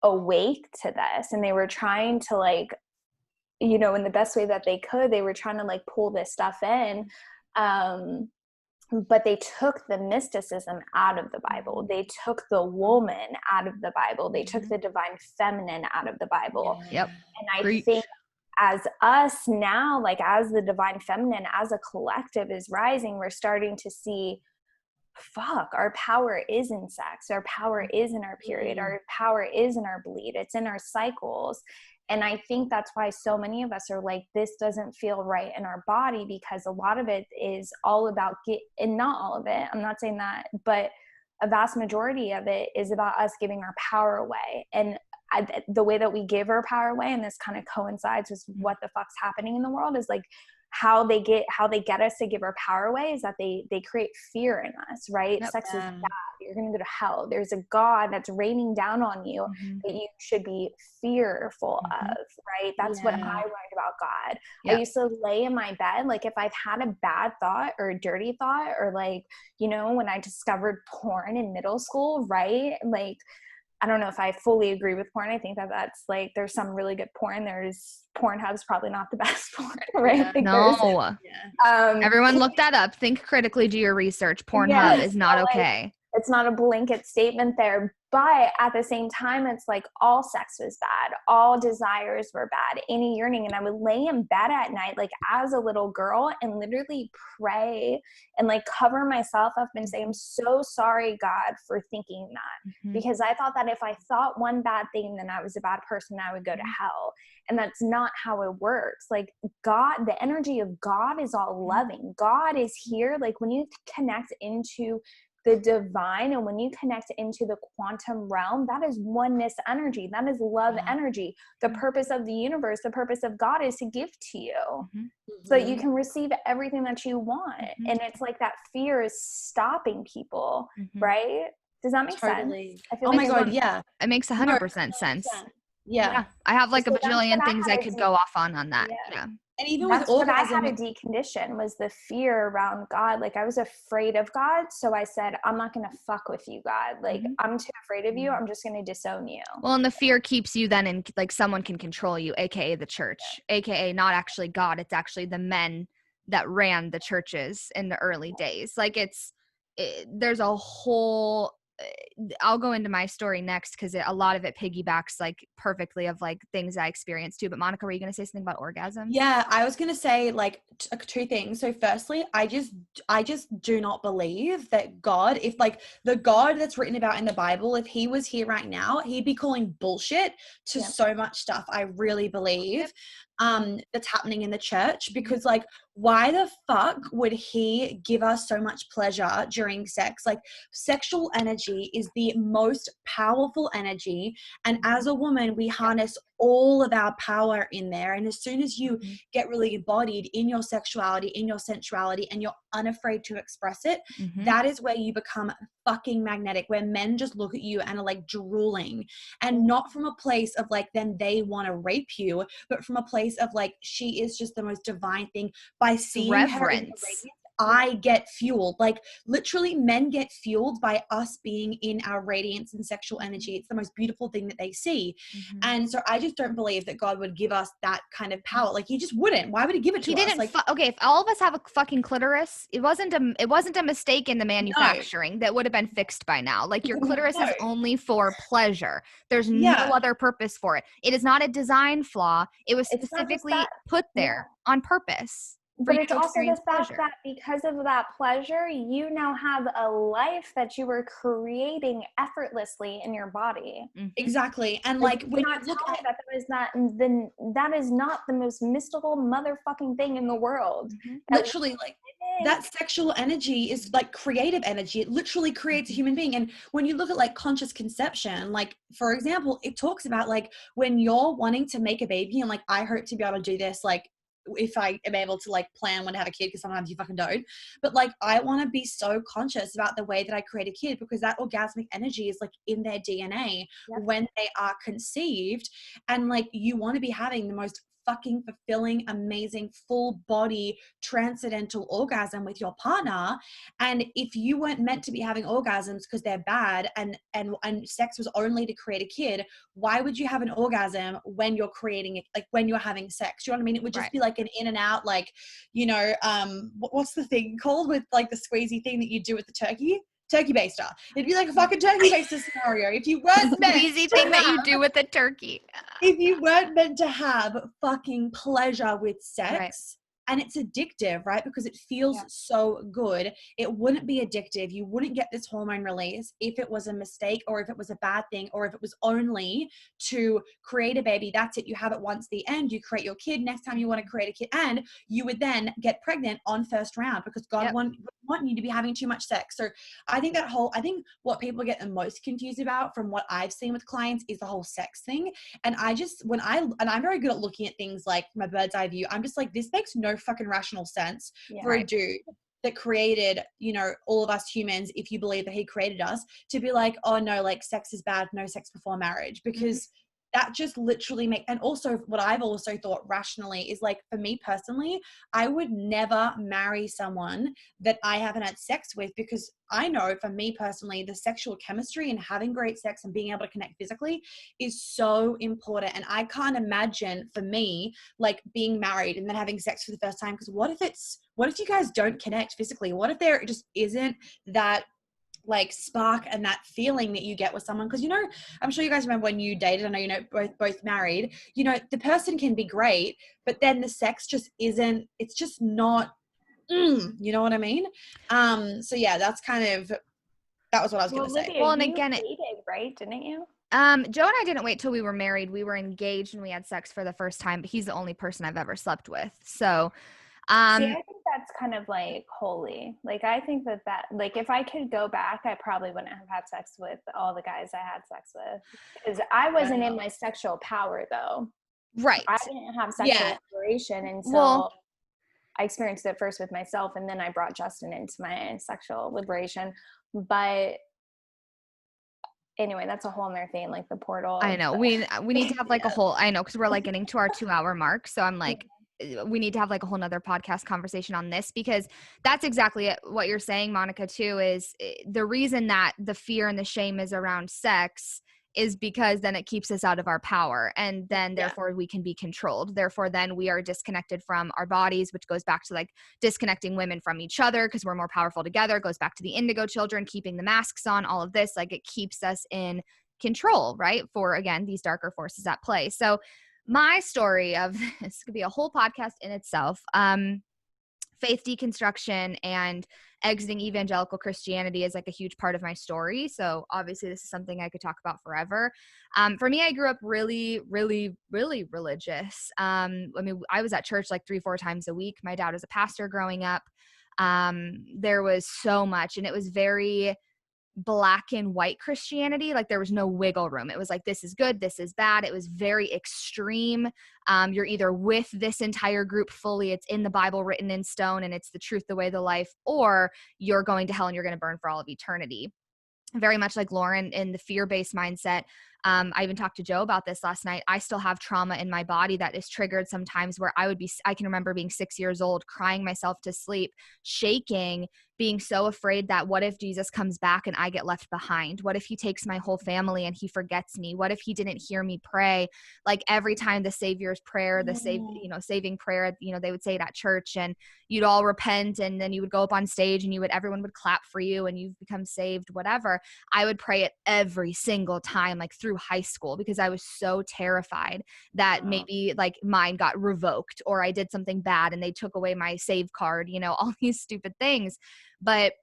awake to this, and they were trying to like, you know, in the best way that they could, they were trying to like pull this stuff in. But they took the mysticism out of the Bible. They took the woman out of the Bible. They took the divine feminine out of the Bible. Yep. And I think as us now, like as the divine feminine, as a collective is rising, we're starting to see, fuck, our power is in sex. Our power is in our period. Our power is in our bleed. It's in our cycles. And I think that's why so many of us are like, this doesn't feel right in our body, because a lot of it is all about and not all of it, I'm not saying that, but a vast majority of it is about us giving our power away. And the way that we give our power away, and this kind of coincides with what the fuck's happening in the world, is like how they get us to give our power away is that they create fear in us, right? Yep. Sex is bad. You're going to go to hell. There's a God that's raining down on you that you should be fearful of, right? That's what I learned about God. Yep. I used to lay in my bed, like if I've had a bad thought or a dirty thought, or like, you know, when I discovered porn in middle school, right? Like, I don't know if I fully agree with porn. I think that's like, there's some really good porn. Pornhub's probably not the best porn, right? Yeah. No. Everyone look that up. Think critically, do your research. Pornhub is not okay. it's not a blanket statement there. But at the same time, it's like all sex was bad. All desires were bad. Any yearning. And I would lay in bed at night, like as a little girl, and literally pray and like cover myself up and say, I'm so sorry, God, for thinking that. Because I thought that if I thought one bad thing, then I was a bad person, I would go to hell. And that's not how it works. Like God, the energy of God is all loving. God is here. Like when you connect into the divine, and when you connect into the quantum realm, that is oneness energy. That is love energy. The purpose of the universe, the purpose of God is to give to you so that you can receive everything that you want. And it's like that fear is stopping people, right? Does that make sense? I feel oh my God, yeah. It makes 100% sense. Yeah. I have like So a bajillion things I could go off on that. Yeah. And even that's with what I orgasm, had to decondition was the fear around God. Like I was afraid of God. So I said, I'm not going to fuck with you, God. Like I'm too afraid of you. I'm just going to disown you. Well, and the fear keeps you then in like someone can control you, AKA the church, AKA not actually God. It's actually the men that ran the churches in the early days. Like there's a whole, I'll go into my story next because a lot of it piggybacks like perfectly of like things I experienced too. But Monica, were you going to say something about orgasms? Yeah, I was going to say like two things. So firstly, I just do not believe that God, if like the God that's written about in the Bible, if he was here right now, he'd be calling bullshit to so much stuff. I really believe that's happening in the church, because like, why the fuck would he give us so much pleasure during sex? Like sexual energy is the most powerful energy. And as a woman, we harness all of our power in there. And as soon as you get really embodied in your sexuality, in your sensuality, and you're unafraid to express it, that is where you become fucking magnetic, where men just look at you and are like drooling, and not from a place of like, then they want to rape you, but from a place of like, she is just the most divine thing. By seeing her in the radiance, I get fueled. Like literally men get fueled by us being in our radiance and sexual energy. It's the most beautiful thing that they see. And so I just don't believe that God would give us that kind of power. Like he just wouldn't. Why would he give it to us? He didn't. Like, Okay, if all of us have a fucking clitoris, it wasn't a mistake in the manufacturing that would have been fixed by now. Like your clitoris is only for pleasure. There's no other purpose for it. It is not a design flaw. It was specifically put there on purpose. But it's also the fact that because of that pleasure, you now have a life that you were creating effortlessly in your body. Exactly. And like when you look at that is not the most mystical motherfucking thing in the world. Literally, like that sexual energy is like creative energy. It literally creates a human being. And when you look at like conscious conception, like for example, it talks about like when you're wanting to make a baby, and like I hope to be able to do this, like if I am able to like plan when to have a kid, because sometimes you fucking don't, but like I want to be so conscious about the way that I create a kid, because that orgasmic energy is like in their DNA when they are conceived. And like you want to be having the most fucking fulfilling, amazing, full body, transcendental orgasm with your partner. And if you weren't meant to be having orgasms because they're bad, and sex was only to create a kid, why would you have an orgasm when you're creating it, like when you're having sex? You know what I mean? It would just be like an in and out, like, you know, what's the thing called with like the squeezy thing that you do with the turkey baster? It'd be like a fucking turkey baster scenario. If you weren't meant easy thing that you do with a turkey. If you weren't meant to have fucking pleasure with sex, and it's addictive, right? Because it feels so good. It wouldn't be addictive. You wouldn't get this hormone release if it was a mistake, or if it was a bad thing, or if it was only to create a baby. That's it. You have it once, the end. You create your kid. Next time you want to create a kid, and you would then get pregnant on first round, because God wouldn't want you to be having too much sex. So I think what people get the most confused about from what I've seen with clients is the whole sex thing. And I'm very good at looking at things like from a bird's eye view. I'm just like, this makes no fucking rational sense for a dude that created, you know, all of us humans, if you believe that he created us, to be like, oh no, like sex is bad, no sex before marriage, because that just literally and also what I've also thought rationally is like, for me personally, I would never marry someone that I haven't had sex with, because I know for me personally, the sexual chemistry and having great sex and being able to connect physically is so important. And I can't imagine for me, like being married and then having sex for the first time, because what if you guys don't connect physically? What if there just isn't that like spark and that feeling that you get with someone. Because, you know, I'm sure you guys remember when you dated, I know, you know, both married, you know, the person can be great, but then the sex just isn't, it's just not, you know what I mean? So yeah, that's kind of, that was what I was going to say. Olivia, Well, and you again, dated, right? Didn't you? Joe and I didn't wait till we were married. We were engaged and we had sex for the first time, but he's the only person I've ever slept with. So, See, I think that's kind of like holy. Like, I think that like, if I could go back, I probably wouldn't have had sex with all the guys I had sex with, because I wasn't in my sexual power, though. right. I didn't have sexual liberation until I experienced it first with myself, and then I brought Justin into my sexual liberation. But anyway, that's a whole other thing, like the portal. I know. We need to have like a whole, I know, because we're like getting to our 2-hour mark. So I'm like, we need to have like a whole nother podcast conversation on this, because that's exactly what you're saying, Monica, too, is the reason that the fear and the shame is around sex is because then it keeps us out of our power, and then therefore we can be controlled. Therefore, then we are disconnected from our bodies, which goes back to like disconnecting women from each other because we're more powerful together. It goes back to the indigo children, keeping the masks on, all of this, like it keeps us in control, right? For, again, these darker forces at play. So my story of this could be a whole podcast in itself. Faith deconstruction and exiting evangelical Christianity is like a huge part of my story. So obviously this is something I could talk about forever. For me, I grew up really, really, really religious. I mean, I was at church like 3-4 times a week. My dad was a pastor growing up. There was so much, and it was very black and white Christianity. Like there was no wiggle room. It was like, this is good, this is bad. It was very extreme. You're either with this entire group fully, it's in the Bible written in stone and it's the truth, the way, the life, or you're going to hell and you're going to burn for all of eternity. Very much like Lauren in the fear-based mindset. I even talked to Joe about this last night. I still have trauma in my body that is triggered sometimes where I can remember being 6 years old, crying myself to sleep, shaking, being so afraid that what if Jesus comes back and I get left behind? What if he takes my whole family and he forgets me? What if he didn't hear me pray? Like every time the Savior's prayer, saving prayer, they would say it at church, and you'd all repent, and then you would go up on stage and everyone would clap for you and you've become saved, whatever. I would pray it every single time, like through high school, because I was so terrified that maybe like mine got revoked or I did something bad and they took away my save card, all these stupid things. But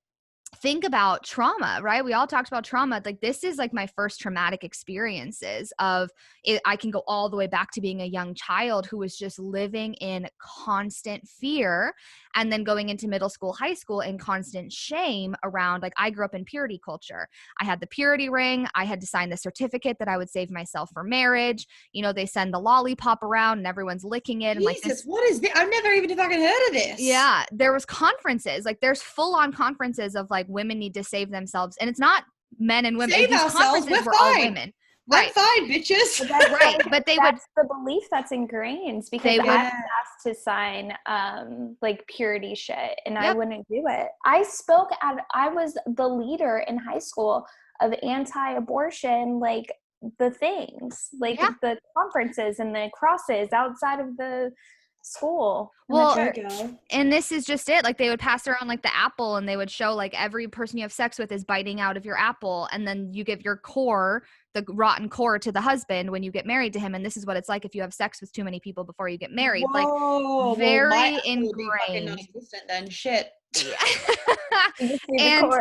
think about trauma, right? We all talked about trauma. Like this is like my first traumatic experiences of it. I can go all the way back to being a young child who was just living in constant fear, and then going into middle school, high school in constant shame around, like I grew up in purity culture. I had the purity ring. I had to sign the certificate that I would save myself for marriage. They send the lollipop around and everyone's licking it. Jesus, and like what is this? I've never even fucking heard of this. Yeah, there was conferences. Like there's full-on conferences of like women need to save themselves, and it's not men and women. Save ourselves. We're fine. All women. Right. I'm fine, bitches. Right. But that's the belief that's ingrained, because I was asked to sign like purity shit, and I wouldn't do it. I was the leader in high school of anti-abortion, like the things, like the conferences and the crosses outside of the school. Well, and this is just it. Like they would pass around like the apple, and they would show like every person you have sex with is biting out of your apple, and then you give your core, the rotten core, to the husband when you get married to him, and this is what it's like if you have sex with too many people before you get married. Whoa, like very ingrained. Non-existent then. Shit. And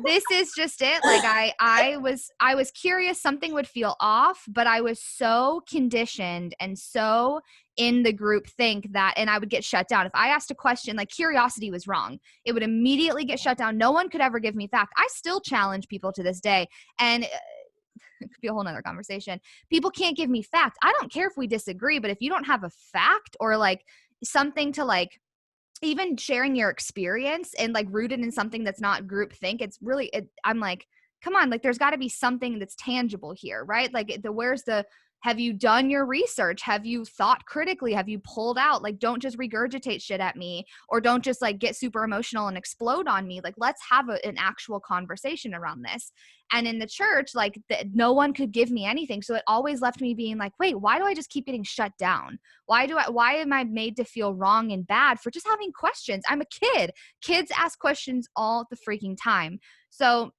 this is just it. Like I was curious, something would feel off, but I was so conditioned and so in the group think that, and I would get shut down. If I asked a question, like curiosity was wrong, it would immediately get shut down. No one could ever give me fact. I still challenge people to this day, and it could be a whole nother conversation. People can't give me fact. I don't care if we disagree, but if you don't have a fact or like something to like, even sharing your experience and like rooted in something that's not group think, it's really, I'm like, come on, like there's got to be something that's tangible here, right? Like have you done your research? Have you thought critically? Have you pulled out? Like, don't just regurgitate shit at me, or don't just like get super emotional and explode on me. Like, let's have an actual conversation around this. And in the church, like no one could give me anything. So it always left me being like, wait, why do I just keep getting shut down? Why am I made to feel wrong and bad for just having questions? I'm a kid. Kids ask questions all the freaking time. So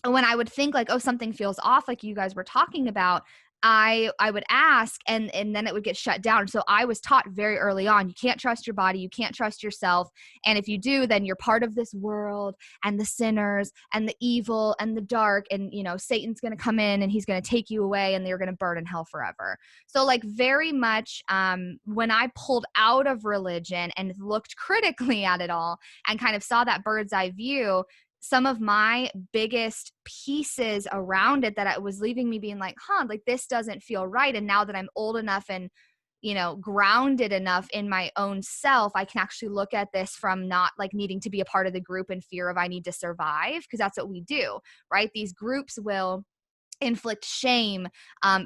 when I would think like, oh, something feels off, like you guys were talking about, I would ask and then it would get shut down. So I was taught very early on, you can't trust your body, you can't trust yourself. And if you do, then you're part of this world and the sinners and the evil and the dark. And, you know, Satan's going to come in and he's going to take you away and you're going to burn in hell forever. So like very much when I pulled out of religion and looked critically at it all and kind of saw that bird's eye view, some of my biggest pieces around it that was leaving me being like, like this doesn't feel right. And now that I'm old enough and, you know, grounded enough in my own self, I can actually look at this from not like needing to be a part of the group in fear of I need to survive, because that's what we do, right? These groups will inflict shame,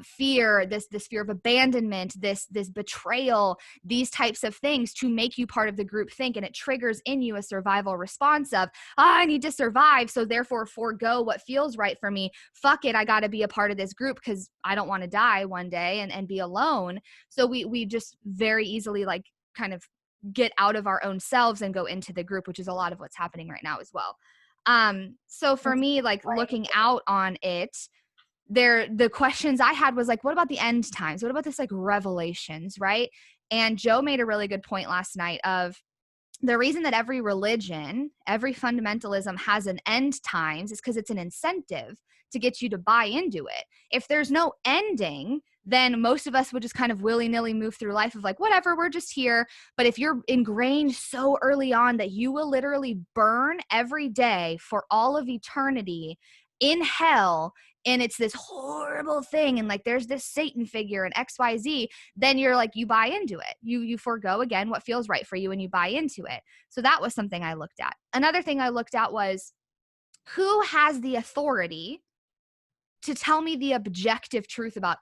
fear, this fear of abandonment, this betrayal, these types of things to make you part of the group think, and it triggers in you a survival response of, I need to survive, so therefore forego what feels right for me. Fuck it, I got to be a part of this group because I don't want to die one day and be alone. So we just very easily like kind of get out of our own selves and go into the group, which is a lot of what's happening right now as well. So for me, like looking out on it, the questions I had was like, what about the end times? What about this like revelations, right? And Joe made a really good point last night of the reason that every religion, every fundamentalism has an end times is because it's an incentive to get you to buy into it. If there's no ending, then most of us would just kind of willy-nilly move through life of like, whatever, we're just here. But if you're ingrained so early on that you will literally burn every day for all of eternity in hell, and it's this horrible thing, and like there's this Satan figure and XYZ, then you're like, you buy into it. You forego again what feels right for you and you buy into it. So that was something I looked at. Another thing I looked at was, who has the authority to tell me the objective truth about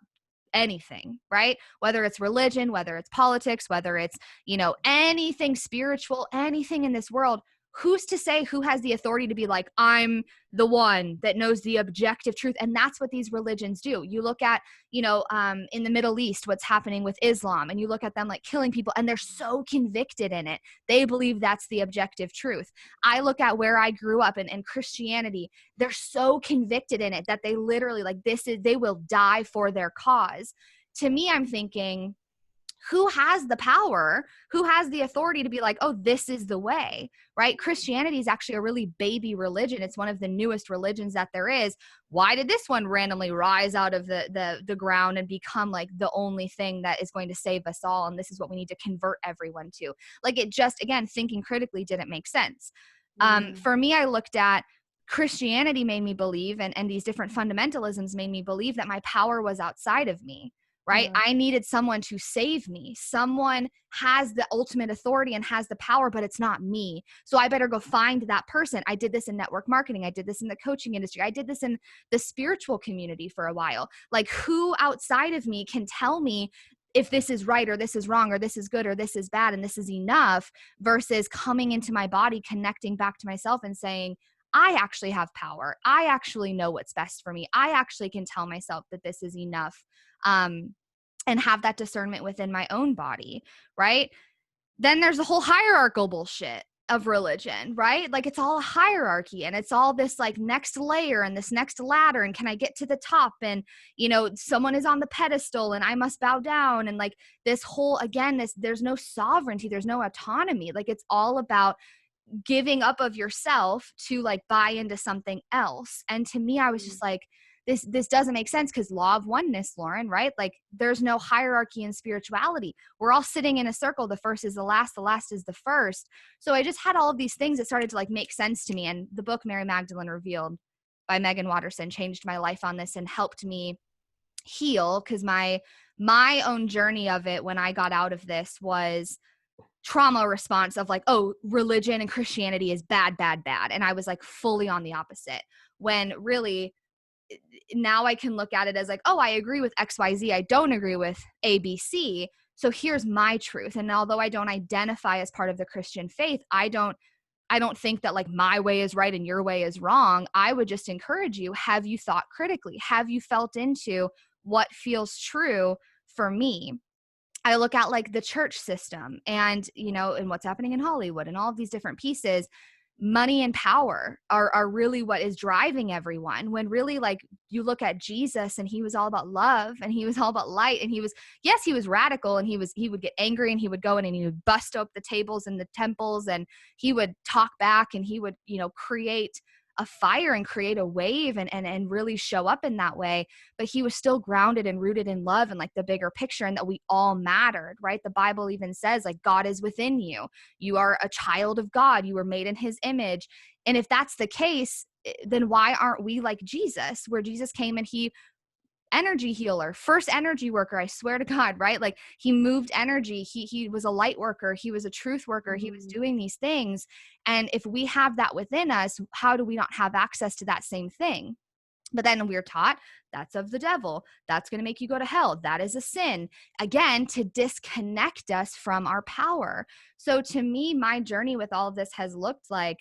anything, right? Whether it's religion, whether it's politics, whether it's, you know, anything spiritual, anything in this world. Who's to say who has the authority to be like, I'm the one that knows the objective truth? And that's what these religions do. You look at, you know, in the Middle East, what's happening with Islam, and you look at them like killing people, and they're so convicted in it. They believe that's the objective truth. I look at where I grew up and Christianity, they're so convicted in it that they literally like they will die for their cause. To me, I'm thinking, who has the power, who has the authority to be like, oh, this is the way, right? Christianity is actually a really baby religion. It's one of the newest religions that there is. Why did this one randomly rise out of the ground and become like the only thing that is going to save us all? And this is what we need to convert everyone to. Like it just, again, thinking critically didn't make sense. For me, I looked at Christianity made me believe, and these different fundamentalisms made me believe that my power was outside of me. Right? I needed someone to save me. Someone has the ultimate authority and has the power, but it's not me. So I better go find that person. I did this in network marketing. I did this in the coaching industry. I did this in the spiritual community for a while. Like, who outside of me can tell me if this is right or this is wrong or this is good or this is bad and this is enough, versus coming into my body, connecting back to myself and saying, I actually have power. I actually know what's best for me. I actually can tell myself that this is enough. And have that discernment within my own body, right? Then there's the whole hierarchical bullshit of religion, right? Like it's all a hierarchy and it's all this like next layer and this next ladder, and can I get to the top, and you know, someone is on the pedestal and I must bow down, and like this whole, again, there's no sovereignty, there's no autonomy. Like it's all about giving up of yourself to like buy into something else. And to me, I was just like, this doesn't make sense, because law of oneness, Lauren, right? Like there's no hierarchy in spirituality. We're all sitting in a circle. The first is the last is the first. So I just had all of these things that started to like make sense to me. And the book Mary Magdalene Revealed by Megan Watterson changed my life on this and helped me heal, because my own journey of it when I got out of this was trauma response of like, oh, religion and Christianity is bad, bad, bad. And I was like fully on the opposite, when really now I can look at it as like, oh, I agree with XYZ. I don't agree with ABC. So here's my truth. And although I don't identify as part of the Christian faith, I don't think that like my way is right and your way is wrong. I would just encourage you, have you thought critically? Have you felt into what feels true for me? I look at like the church system and, you know, and what's happening in Hollywood and all of these different pieces. money and power are really what is driving everyone, when really, like, you look at Jesus and he was all about love and he was all about light, and he was radical, and he would get angry and he would go in and he would bust up the tables in the temples, and he would talk back, and he would, create a fire and create a wave and really show up in that way. But he was still grounded and rooted in love and like the bigger picture, and that we all mattered, right? The Bible even says, like, God is within you. You are a child of God. You were made in his image. And if that's the case, then why aren't we like Jesus, where Jesus came and he energy healer, first energy worker, I swear to God, right? Like, he moved energy. He was a light worker. He was a truth worker. He was doing these things. And if we have that within us, how do we not have access to that same thing? But then we're taught that's of the devil. That's going to make you go to hell. That is a sin. Again, to disconnect us from our power. So to me, my journey with all of this has looked like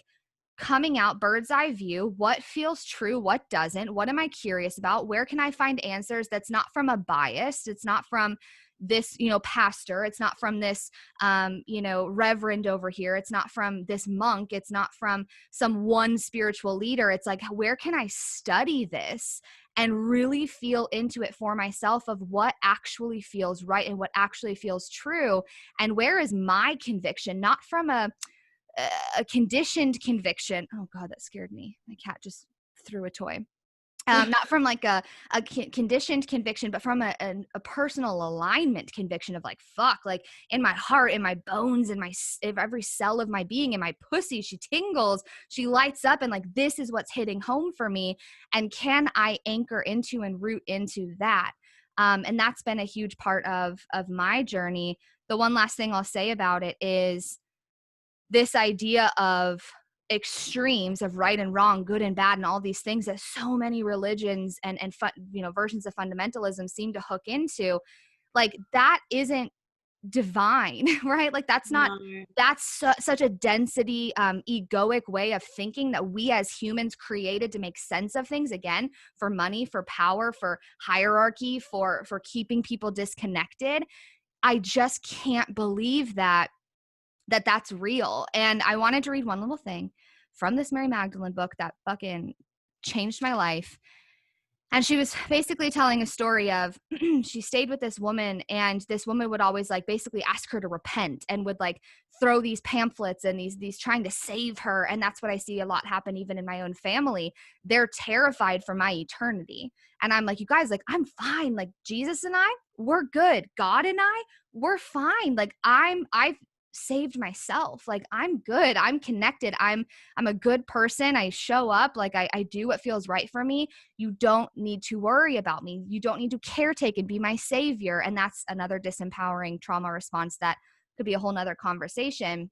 coming out bird's eye view. What feels true? What doesn't? What am I curious about? Where can I find answers that's not from a bias? It's not from this, pastor. It's not from this, reverend over here. It's not from this monk. It's not from some one spiritual leader. It's like, where can I study this and really feel into it for myself, of what actually feels right and what actually feels true? And where is my conviction? Not from a conditioned conviction. Oh God, that scared me. My cat just threw a toy. Not from like a conditioned conviction, but from a personal alignment conviction of like, fuck, like in my heart, in my bones, in every cell of my being, in my pussy, she tingles, she lights up, and like, this is what's hitting home for me. And can I anchor into and root into that? And that's been a huge part of my journey. The one last thing I'll say about it is this idea of extremes of right and wrong, good and bad, and all these things that so many religions and versions of fundamentalism seem to hook into. Like, that isn't divine, right? Like, that's not, that's such a density, egoic way of thinking that we as humans created to make sense of things, again, for money, for power, for hierarchy, for keeping people disconnected. I just can't believe that's real. And I wanted to read one little thing from this Mary Magdalene book that fucking changed my life. And she was basically telling a story of she stayed with this woman, and this woman would always like basically ask her to repent, and would like throw these pamphlets and these trying to save her. And that's what I see a lot happen even in my own family. They're terrified for my eternity. And I'm like, you guys, like, I'm fine. Like, Jesus and I, we're good. God and I, we're fine. Like, I've saved myself. Like, I'm good. I'm connected. I'm a good person. I show up. Like, I do what feels right for me. You don't need to worry about me. You don't need to caretake and be my savior. And that's another disempowering trauma response that could be a whole nother conversation.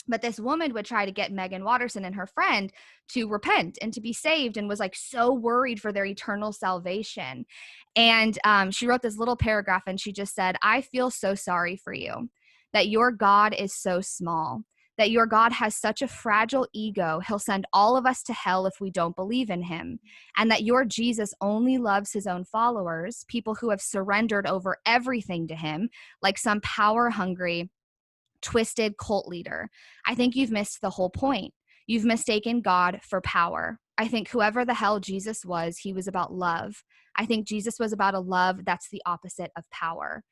But this woman would try to get Megan Watterson and her friend to repent and to be saved, and was like so worried for their eternal salvation. And she wrote this little paragraph, and she just said, I feel so sorry for you, that your God is so small, that your God has such a fragile ego, he'll send all of us to hell if we don't believe in him, and that your Jesus only loves his own followers, people who have surrendered over everything to him, like some power-hungry, twisted cult leader. I think you've missed the whole point. You've mistaken God for power. I think whoever the hell Jesus was, he was about love. I think Jesus was about a love that's the opposite of power.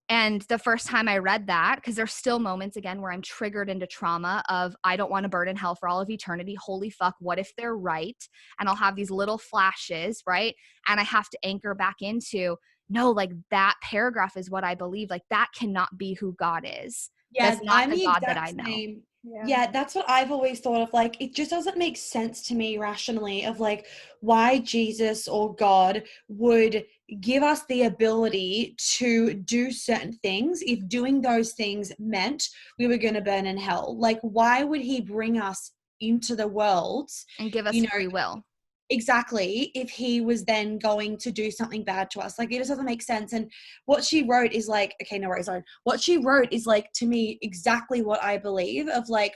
And the first time I read that, because there's still moments, again, where I'm triggered into trauma of, I don't want to burn in hell for all of eternity. Holy fuck, what if they're right? And I'll have these little flashes, right? And I have to anchor back into, no, like, that paragraph is what I believe. Like, that cannot be who God is. Yeah, that's not I'm the the God that exact I know. same. Yeah, that's what I've always thought of. Like, it just doesn't make sense to me rationally of like why Jesus or God would give us the ability to do certain things if doing those things meant we were going to burn in hell. Like, why would he bring us into the world And give us free will? Exactly, if he was then going to do something bad to us. Like, it just doesn't make sense. And what she wrote is like, okay, no worries, Lauren. What she wrote is like, to me, exactly what I believe of like,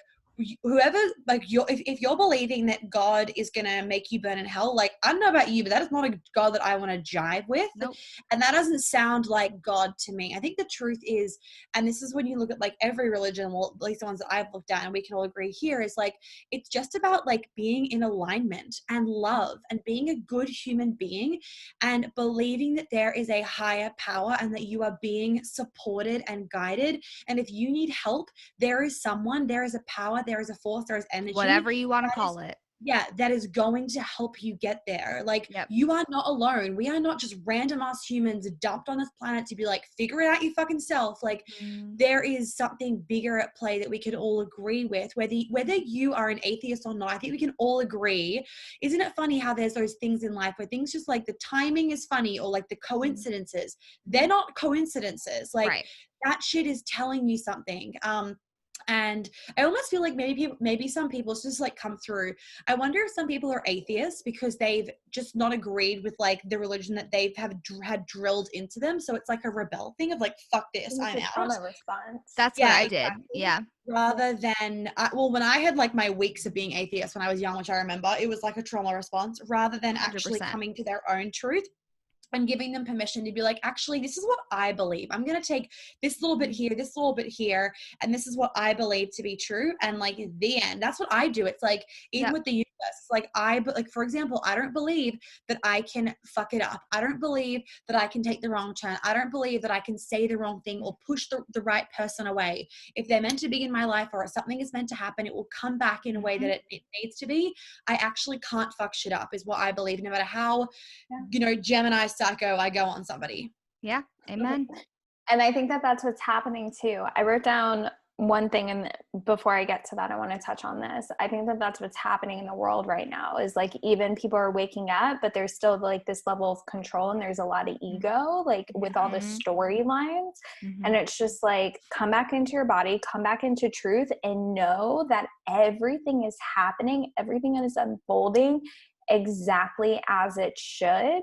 whoever, like, if you're believing that God is gonna make you burn in hell, like, I don't know about you, but that is not a God that I want to jive with. Nope. And that doesn't sound like God to me. I think the truth is, and this is when you look at like every religion, well, at least the ones that I've looked at, and we can all agree here, is like, it's just about like being in alignment and love and being a good human being and believing that there is a higher power and that you are being supported and guided. And if you need help, there is someone, there is a power, there is a force, there is energy. Whatever you want to call it. Yeah, that is going to help you get there. Like, Yep. You are not alone. We are not just random ass humans dumped on this planet to be like, figure it out you fucking self. Like, there is something bigger at play that we can all agree with. Whether you are an atheist or not, I think we can all agree. Isn't it funny how there's those things in life where things just like the timing is funny, or like the coincidences? They're not coincidences. Like, that shit is telling you something. And I almost feel like maybe some people, it's just like come through. I wonder if some people are atheists because they've just not agreed with like the religion that they've had drilled into them. So it's like a rebel thing of like, fuck this, I'm out. Trauma response. That's what I did. Yeah. Rather than, when I had like my weeks of being atheist when I was young, which I remember, it was like a trauma response rather than actually 100%. coming to their own truth and giving them permission to be like, actually, this is what I believe. I'm going to take this little bit here, this little bit here, and this is what I believe to be true. And like the end, that's what I do. It's like, even with the universe, it's like, for example, I don't believe that I can fuck it up. I don't believe that I can take the wrong turn. I don't believe that I can say the wrong thing or push the right person away. If they're meant to be in my life or if something is meant to happen, it will come back in a way that it needs to be. I actually can't fuck shit up is what I believe, no matter how, Gemini psycho I go on somebody. Yeah. Amen. And I think that that's what's happening too. I wrote down one thing, and before I get to that, I want to touch on this. I think that that's what's happening in the world right now is like, even people are waking up, but there's still like this level of control, and there's a lot of ego, like with all the storylines. And it's just like, come back into your body, come back into truth, and know that everything is happening, everything is unfolding exactly as it should.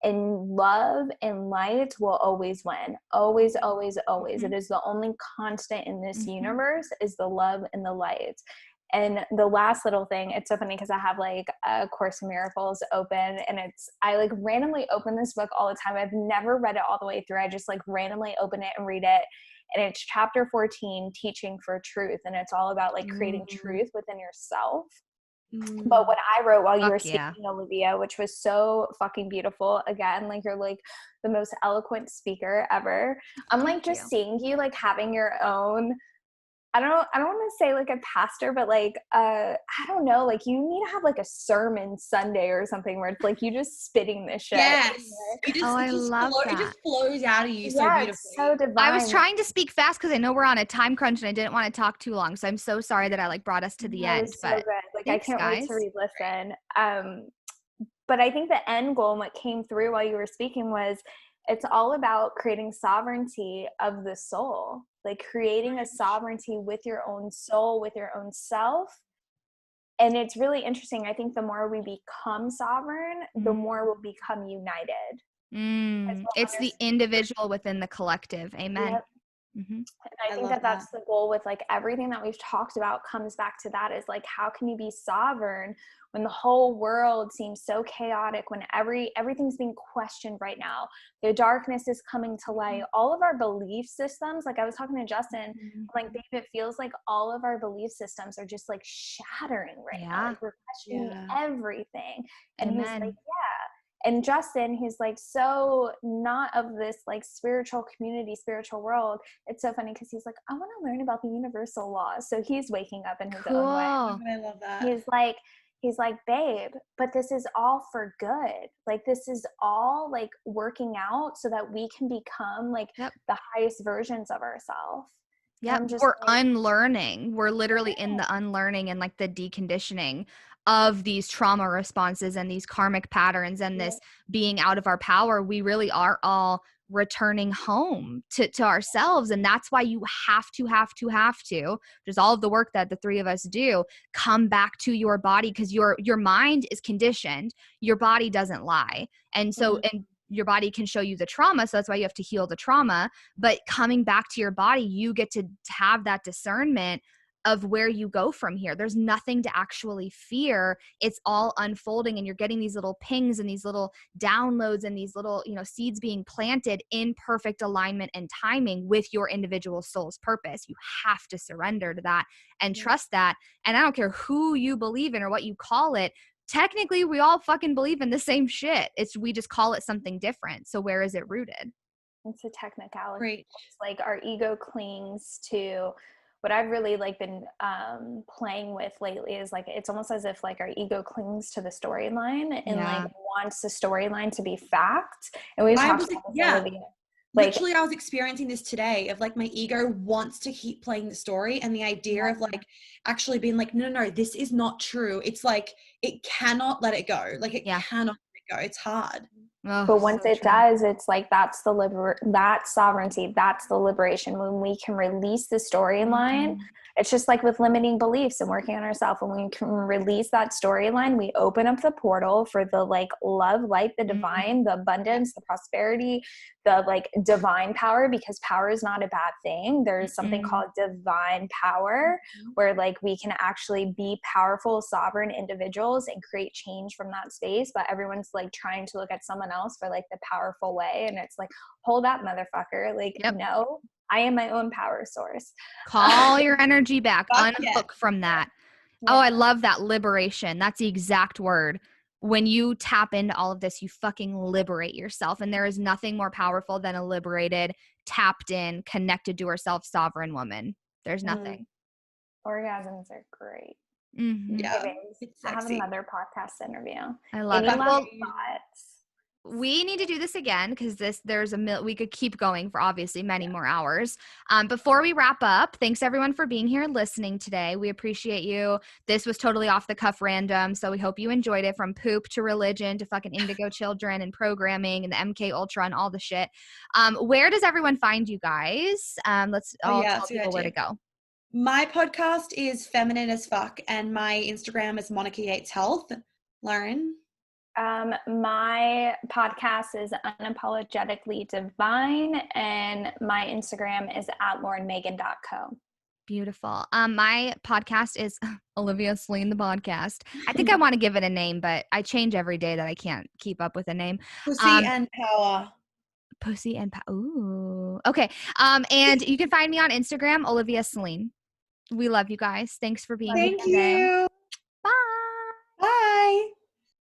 And love and light will always win. Always, always, always. It is the only constant in this universe is the love and the light. And the last little thing, it's so funny because I have like a Course in Miracles open, and I like randomly open this book all the time. I've never read it all the way through. I just like randomly open it and read it. And it's chapter 14, Teaching for Truth. And it's all about like creating truth within yourself. But what I wrote while you were speaking, Olivia, which was so fucking beautiful, again, like you're like the most eloquent speaker ever. I'm like just seeing you like having your own, I don't want to say like a pastor, but like, I don't know, like you need to have like a sermon Sunday or something where it's like you just spitting this shit. Yes. I love that. It just flows out of you so beautifully. It's so divine. I was trying to speak fast because I know we're on a time crunch and I didn't want to talk too long. So I'm so sorry that I like brought us to the end. So But good. Like thanks, I can't wait to re-listen. But I think the end goal and what came through while you were speaking was it's all about creating sovereignty of the soul, like creating a sovereignty with your own soul, with your own self. And it's really interesting. I think the more we become sovereign, the more we'll become united. It's the individual within the collective. Amen. Yep. And I think that that's the goal with like everything that we've talked about comes back to that, is like, how can you be sovereign when the whole world seems so chaotic, when everything's being questioned right now, the darkness is coming to light, all of our belief systems, like I was talking to Justin, like, babe, it feels like all of our belief systems are just like shattering right now. Like we're questioning everything. And he's like, and Justin, who's like so not of this like spiritual community, spiritual world, it's so funny because he's like, I want to learn about the universal laws. So he's waking up in his own way. I love that. He's like, babe, but this is all for good. Like this is all like working out so that we can become like the highest versions of ourselves. Yeah, we're unlearning. We're literally in the unlearning and like the deconditioning of these trauma responses and these karmic patterns and this being out of our power. We really are all returning home to ourselves. And that's why you have to, which is all of the work that the three of us do, come back to your body, because your mind is conditioned. Your body doesn't lie. And so, and your body can show you the trauma. So that's why you have to heal the trauma. But coming back to your body, you get to have that discernment of where you go from here. There's nothing to actually fear. It's all unfolding, and you're getting these little pings and these little downloads and these little, seeds being planted in perfect alignment and timing with your individual soul's purpose. You have to surrender to that and trust that. And I don't care who you believe in or what you call it. Technically, we all fucking believe in the same shit. We just call it something different. So where is it rooted? It's a technicality. Great. It's like our ego clings to what I've really like been playing with lately is like, it's almost as if like our ego clings to the storyline and like wants the storyline to be fact. And we've talked about this, Olivia. Literally, I was experiencing this today of like my ego wants to keep playing the story, and the idea of like actually being like, no, this is not true. It's like, it cannot let it go. Like it cannot let it go. It's hard. Oh, but once it does, it's like, that's that sovereignty, that's the liberation. When we can release the storyline, it's just like with limiting beliefs and working on ourselves. When we can release that storyline, we open up the portal for the like love, light, the divine, the abundance, the prosperity, the like divine power, because power is not a bad thing. There's something called divine power where like we can actually be powerful, sovereign individuals and create change from that space. But everyone's like trying to look at someone else for like the powerful way. And it's like, hold up, motherfucker. Like, no, I am my own power source. Call your energy back. Unhook from that. Oh, I love that. Liberation. That's the exact word. When you tap into all of this, you fucking liberate yourself. And there is nothing more powerful than a liberated, tapped in, connected to herself, sovereign woman. There's nothing. Orgasms are great. Yeah, I have another podcast interview. I love it. Well, we need to do this again because we could keep going for obviously many more hours. Before we wrap up, thanks everyone for being here and listening today. We appreciate you. This was totally off the cuff random, so we hope you enjoyed it, from poop to religion to fucking indigo children and programming and the MK Ultra and all the shit. Where does everyone find you guys? Let's tell people where to go. My podcast is Feminine as Fuck, and my Instagram is Monica Yates Health. Lauren? My podcast is Unapologetically Divine, and my Instagram is @LaurenMegan.co. Beautiful. My podcast is Olivia Seline, the podcast. I think I want to give it a name, but I change every day that I can't keep up with a name. Pussy and Power. Pussy and Power. Ooh. Okay. And you can find me on Instagram, Olivia Seline. We love you guys. Thanks for being here today. Thank you.